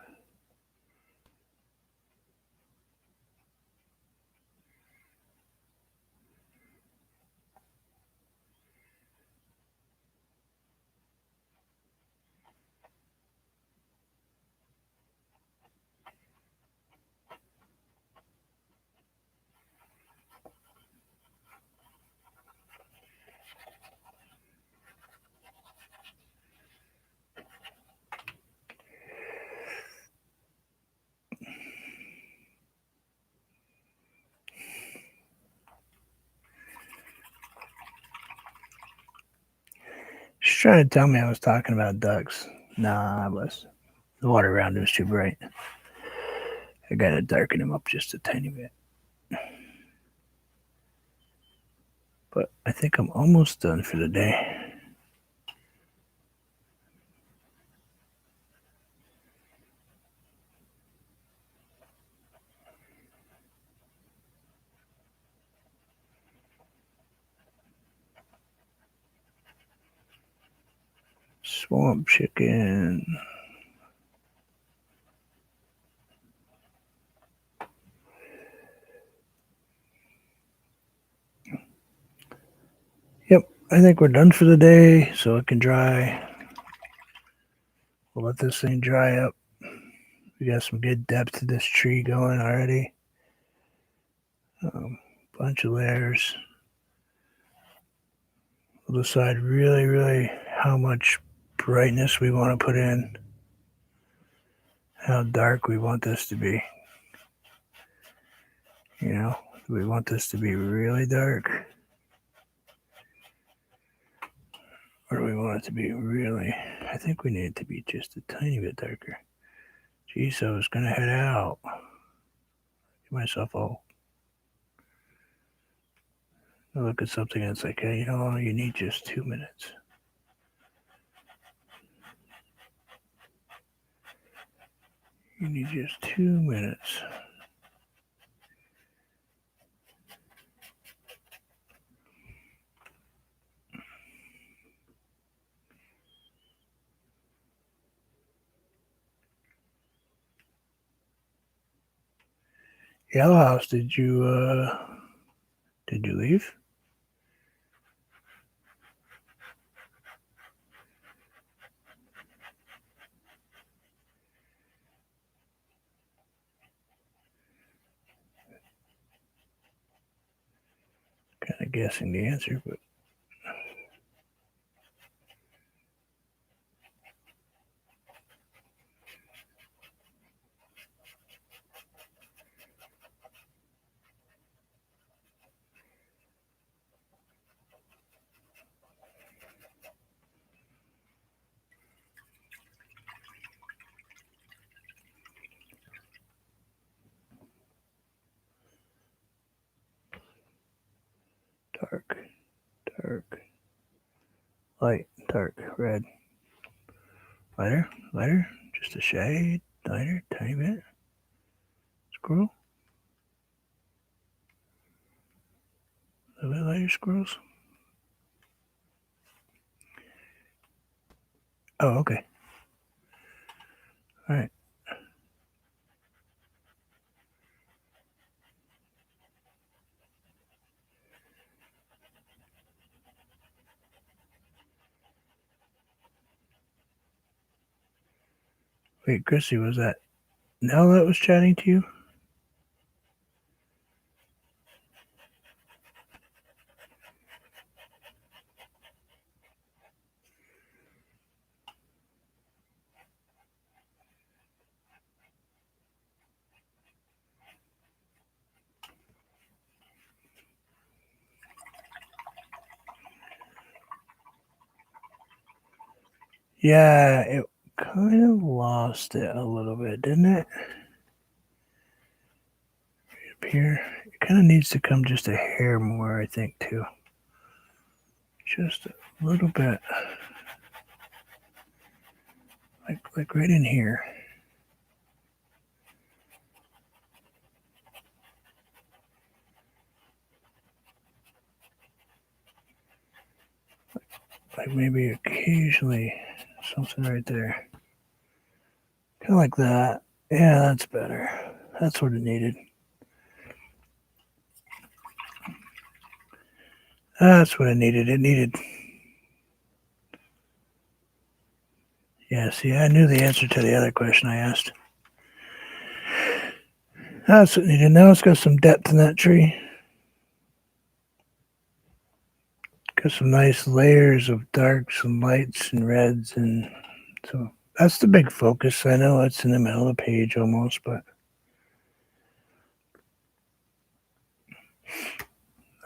She's trying to tell me I was talking about ducks. Nah, I was. The water around him is too bright. I gotta darken him up just a tiny bit. But I think I'm almost done for the day. Swamp chicken. Yep, I think we're done for the day, so it can dry. We'll let this thing dry up. We got some good depth to this tree going already. Bunch of layers. We'll decide really how much brightness we want to put in, how dark we want this to be. You know, do we want this to be really dark? Or do we want it to be really, I think we need it to be just a tiny bit darker. Geez, I was going to head out. Get myself all, I look at something and it's like, hey, you know, you need just 2 minutes. You need just 2 minutes. Yellow House, did you leave? Kind of guessing the answer, but dark, light, dark, red, lighter, just a shade, lighter, tiny bit, squirrel, a little bit lighter squirrels. Oh, okay. All right. Wait, Chrissy, was that Nell that was chatting to you? Yeah, it kind of lost it a little bit, didn't it? Up here. It kind of needs to come just a hair more, I think, too. Just a little bit. Like right in here. Like maybe occasionally something right there. Kind of like that. Yeah, that's better. That's what it needed. That's what it needed. It needed. Yeah, see, I knew the answer to the other question I asked. That's what it needed. Now it's got some depth in that tree. Got some nice layers of darks and lights and reds, and so that's the big focus. I know it's in the middle of the page almost, but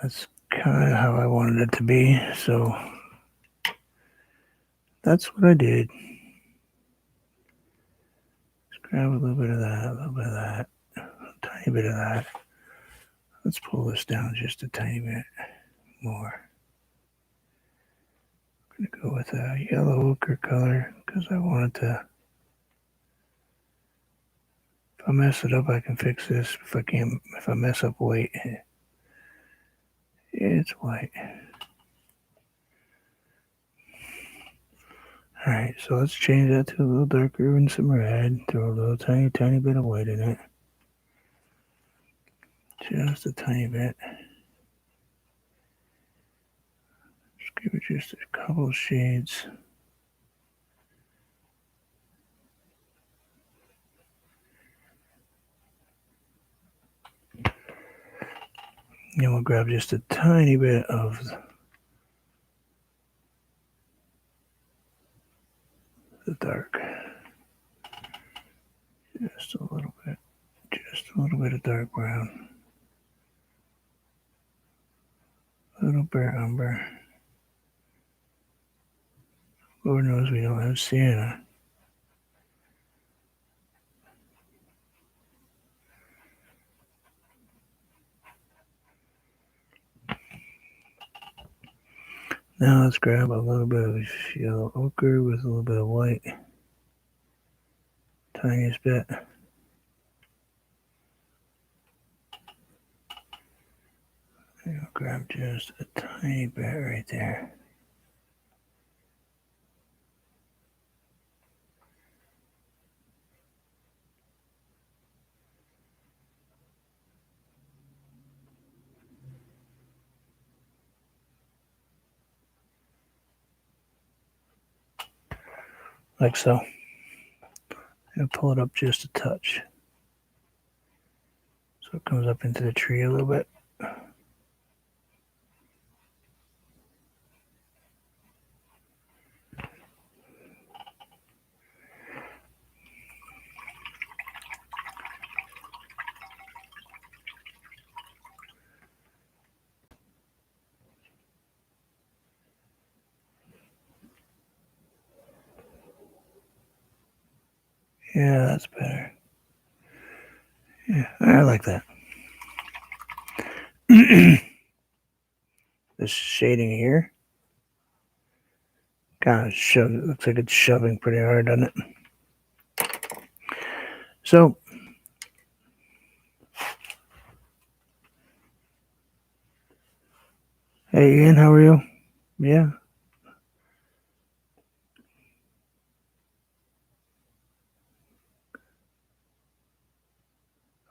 that's kind of how I wanted it to be. So that's what I did. Let's grab a little bit of that, a little bit of that, a tiny bit of that. Let's pull this down just a tiny bit more. I'm gonna go with a yellow ochre color because I want it to. If I mess it up, I can fix this. If I can't, if I mess up white, it's white. Alright, so let's change that to a little darker and some red. Throw a little tiny bit of white in it. Just a tiny bit. Just give it just a couple of shades. Then we'll grab just a tiny bit of the dark. Just a little bit. Just a little bit of dark brown. A little bare umber. Lord knows we don't have sienna. Now let's grab a little bit of yellow ochre with a little bit of white. Tiniest bit. I'll grab just a tiny bit right there. Like so. And pull it up just a touch. So it comes up into the tree a little bit. Yeah, that's better. Yeah, I like that. This shading here kind of looks like it's shoving pretty hard, doesn't it? So, hey Ian, how are you? Yeah.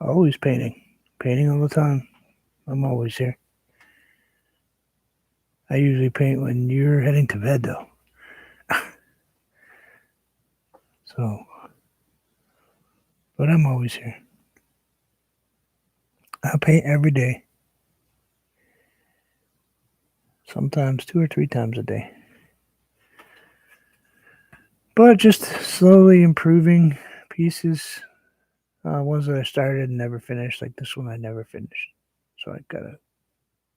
Always painting. Painting all the time. I'm always here. I usually paint when you're heading to bed, though. So, but I'm always here. I paint every day. Sometimes 2 or 3 times a day. But just slowly improving pieces. Ones that I started and never finished, like this one I never finished. So I gotta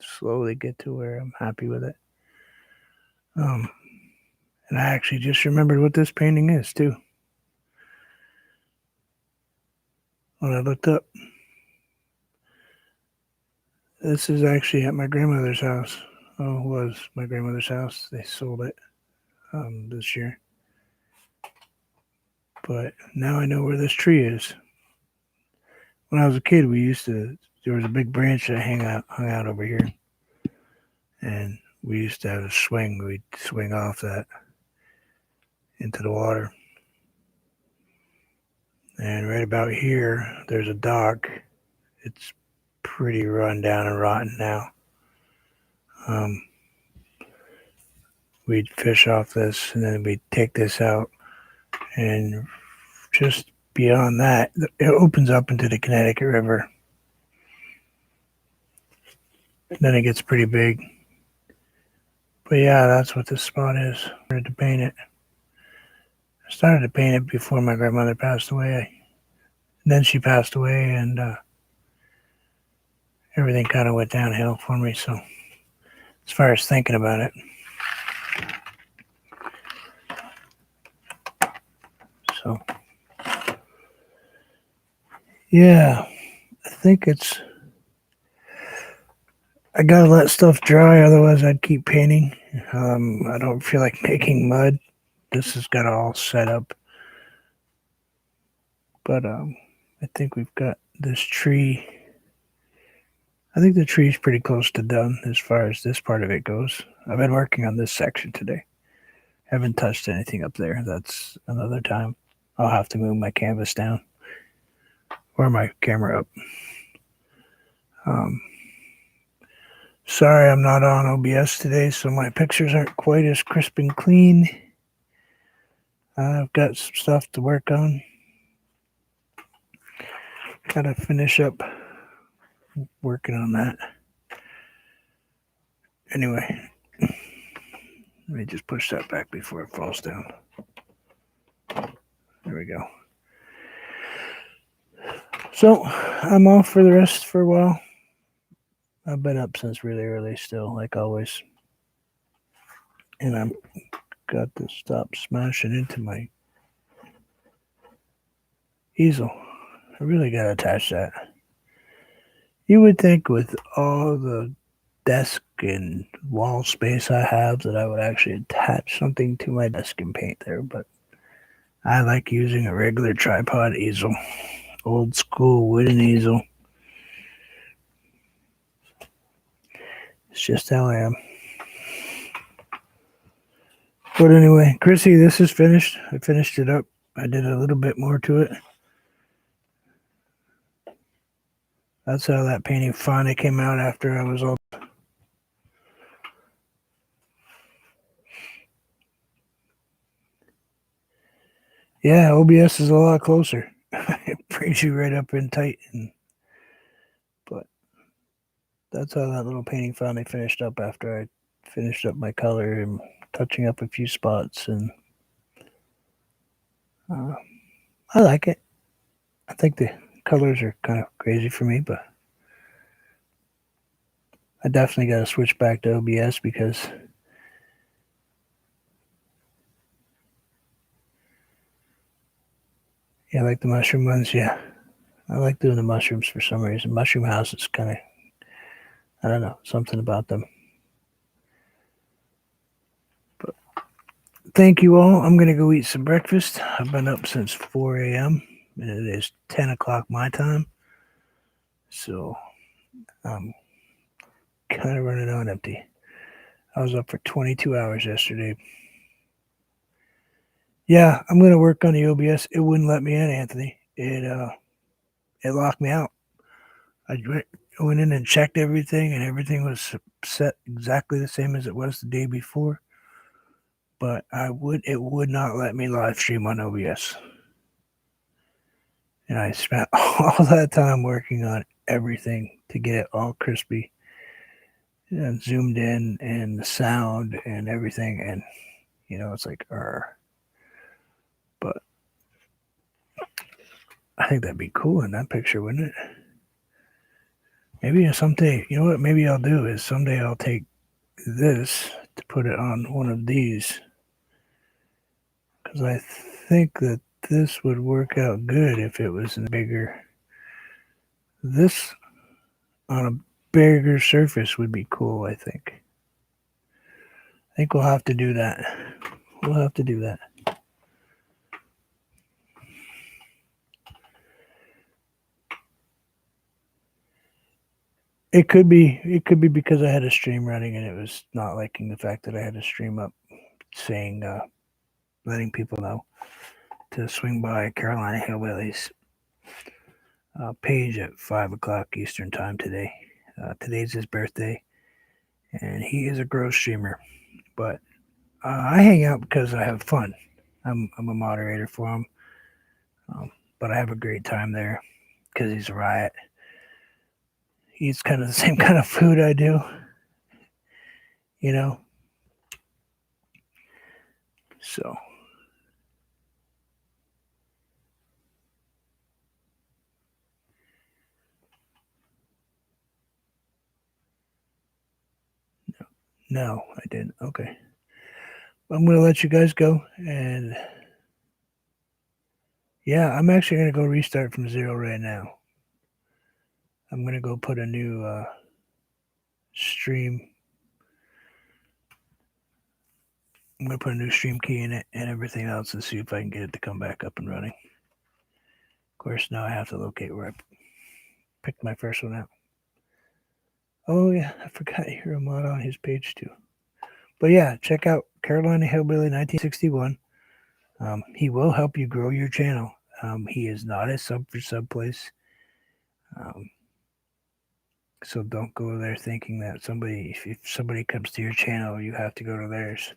slowly get to where I'm happy with it. And I actually just remembered what this painting is, too. When I looked up. This is actually at my grandmother's house. Oh, it was my grandmother's house. They sold it this year. But now I know where this tree is. When I was a kid, there was a big branch that hung out over here. And we used to have a swing. We'd swing off that into the water. And right about here, there's a dock. It's pretty run down and rotten now. We'd fish off this, and then we'd take this out. And just beyond that, it opens up into the Connecticut River. And then it gets pretty big. But yeah, that's what this spot is. I started to paint it. I started to paint it before my grandmother passed away. And then she passed away, and everything kind of went downhill for me. So as far as thinking about it. So yeah, I think I gotta let stuff dry, otherwise I'd keep painting. I don't feel like making mud. This has got all set up. But I think we've got this tree. I think the tree's pretty close to done as far as this part of it goes. I've been working on this section today. Haven't touched anything up there. That's another time. I'll have to move my canvas down or my camera up. Sorry I'm not on OBS today, so my pictures aren't quite as crisp and clean. I've got some stuff to work on. Gotta finish up working on that. Anyway, let me just push that back before it falls down. There we go. So I'm off for the rest for a while. I've been up since really early still, like always. And I've got to stop smashing into my easel. I really got to attach that. You would think with all the desk and wall space I have that I would actually attach something to my desk and paint there, but I like using a regular tripod easel. Old school wooden easel. It's just how I am. But anyway, Chrissy, this is finished. I finished it up. I did a little bit more to it. That's how that painting finally came out after I was all... Yeah, OBS is a lot closer. It brings you right up in tight. But that's how that little painting finally finished up after I finished up my color and touching up a few spots. And I like it. I think the colors are kind of crazy for me, but I definitely got to switch back to OBS because yeah, I like the mushroom ones. Yeah, I like doing the mushrooms for some reason. Mushroom House is kind of, I don't know, something about them. But thank you all. I'm going to go eat some breakfast. I've been up since 4 a.m. and it is 10 o'clock my time. So I'm kind of running on empty. I was up for 22 hours yesterday. Yeah, I'm going to work on the OBS. It wouldn't let me in, Anthony. It locked me out. I went in and checked everything, and everything was set exactly the same as it was the day before. But it would not let me live stream on OBS. And I spent all that time working on everything to get it all crispy and zoomed in and the sound and everything. And, it's like, but I think that'd be cool in that picture, wouldn't it? Maybe someday, you know what maybe I'll do is someday I'll take this to put it on one of these because I think that this would work out good if it was in bigger. This on a bigger surface would be cool, I think. I think we'll have to do that. We'll have to do that. It could be because I had a stream running and it was not liking the fact that I had a stream up saying letting people know to swing by Carolina Hillbilly's page at 5 o'clock Eastern time today. Today's his birthday, and he is a gross streamer. But I hang out because I have fun. I'm a moderator for him, but I have a great time there because he's a riot. He eats kind of the same kind of food I do, you know. So no, I didn't. Okay. I'm going to let you guys go. And yeah, I'm actually going to go restart from zero right now. I'm going to go put a new stream. I'm going to put a new stream key in it and everything else and see if I can get it to come back up and running. Of course, now I have to locate where I picked my first one out. Oh, yeah, I forgot you're a mod on his page too. But yeah, check out Carolina Hillbilly 1961. He will help you grow your channel. He is not a sub for sub place. So don't go there thinking that if somebody comes to your channel, you have to go to theirs.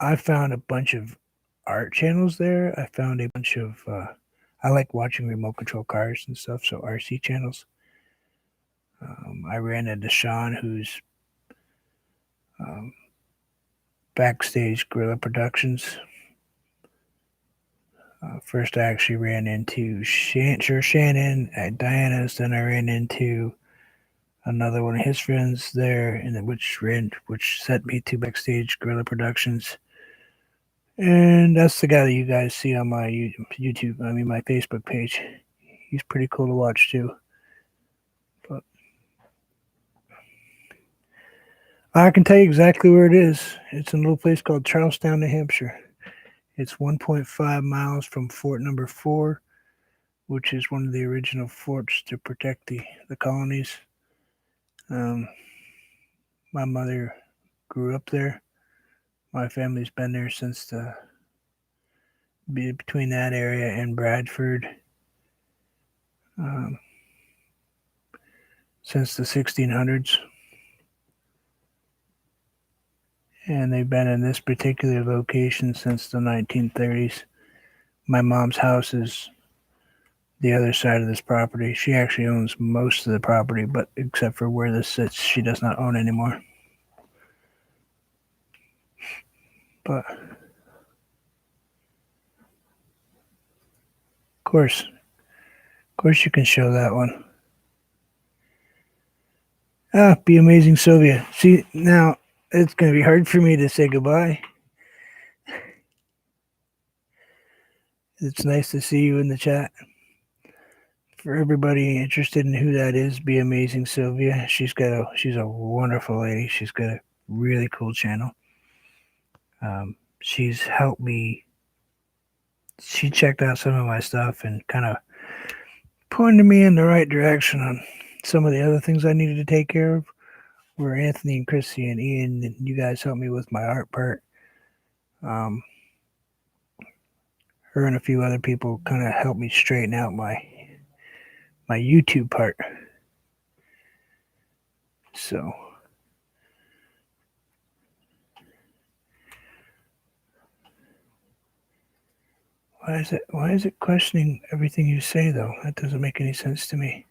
I found a bunch of art channels there. I found a bunch of, I like watching remote control cars and stuff, so RC channels. I ran into Sean, who's Backstage Gorilla Productions. First, I actually ran into Shannon at Diana's. Then I ran into another one of his friends there, and which sent me to Backstage Gorilla Productions. And that's the guy that you guys see on my YouTube. I mean, my Facebook page. He's pretty cool to watch too. But I can tell you exactly where it is. It's in a little place called Charlestown, New Hampshire. It's 1.5 miles from Fort Number 4, which is one of the original forts to protect the colonies. My mother grew up there. My family's been there since between that area and Bradford since the 1600s. And they've been in this particular location since the 1930s. My mom's house is the other side of this property. She actually owns most of the property, but except for where this sits, she does not own anymore. But of course you can show that one. Be amazing, Sylvia. See, now it's going to be hard for me to say goodbye. It's nice to see you in the chat. For everybody interested in who that is, Be Amazing Sylvia. She's a wonderful lady. She's got a really cool channel. She's helped me. She checked out some of my stuff and kind of pointed me in the right direction on some of the other things I needed to take care of. Where Anthony and Chrissy and Ian and you guys helped me with my art part. Her and a few other people kind of helped me straighten out my YouTube part. So why is it questioning everything you say though? That doesn't make any sense to me.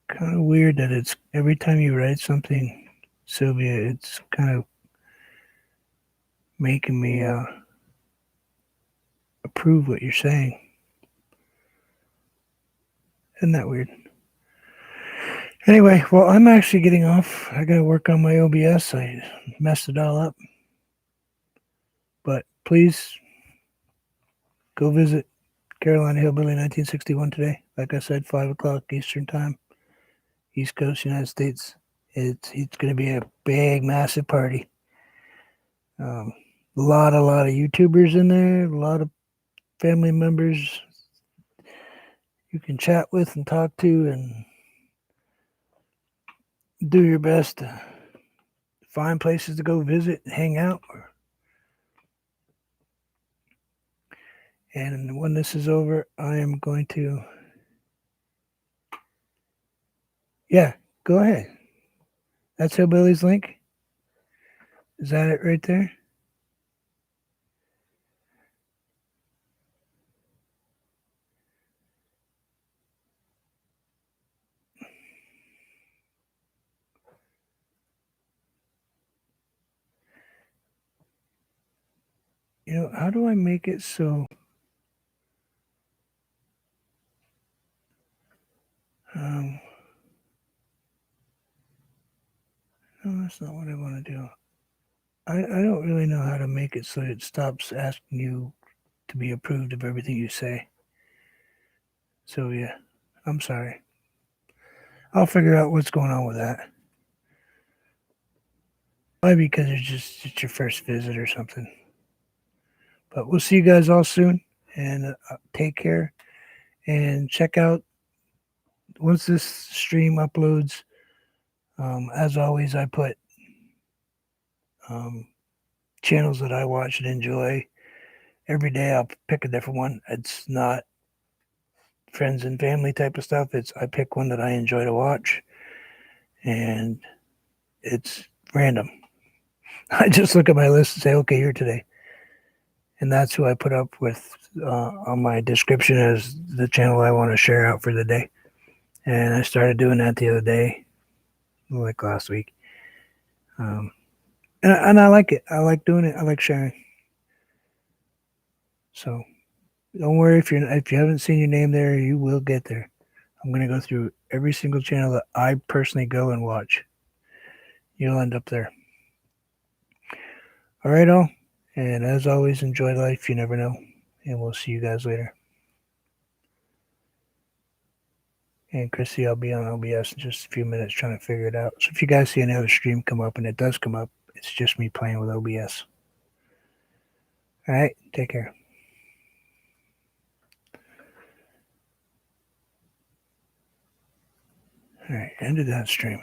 Kind of weird that it's every time you write something, Sylvia, it's kind of making me approve what you're saying. Isn't that weird? Anyway, well, I'm actually getting off. I got to work on my OBS. I messed it all up. But please go visit Carolina Hillbilly 1961 today. Like I said, 5 o'clock Eastern Time, East Coast, United States. It's going to be a big, massive party. A lot of YouTubers in there, a lot of family members you can chat with and talk to and do your best to find places to go visit and hang out. And when this is over, I am going to... Yeah, go ahead. That's Hillbilly's link. Is that it right there? How do I make it so... no, that's not what I want to do. I don't really know how to make it so it stops asking you to be approved of everything you say. So, yeah, I'm sorry. I'll figure out what's going on with that. Maybe because it's your first visit or something. But we'll see you guys all soon. And take care. And check out, once this stream uploads, as always, I put channels that I watch and enjoy. Every day I'll pick a different one. It's not friends and family type of stuff. I pick one that I enjoy to watch. And it's random. I just look at my list and say, okay, here today. And that's who I put up with on my description as the channel I want to share out for the day. And I started doing that the other day, like last week. And I like it. I like doing it. I like sharing. So don't worry if you haven't seen your name there, you will get there. I'm going to go through every single channel that I personally go and watch. You'll end up there. All right, all. And as always, enjoy life. You never know. And we'll see you guys later. And Chrissy, I'll be on OBS in just a few minutes trying to figure it out. So if you guys see another stream come up, and it does come up, it's just me playing with OBS. All right, take care. All right, ended that stream.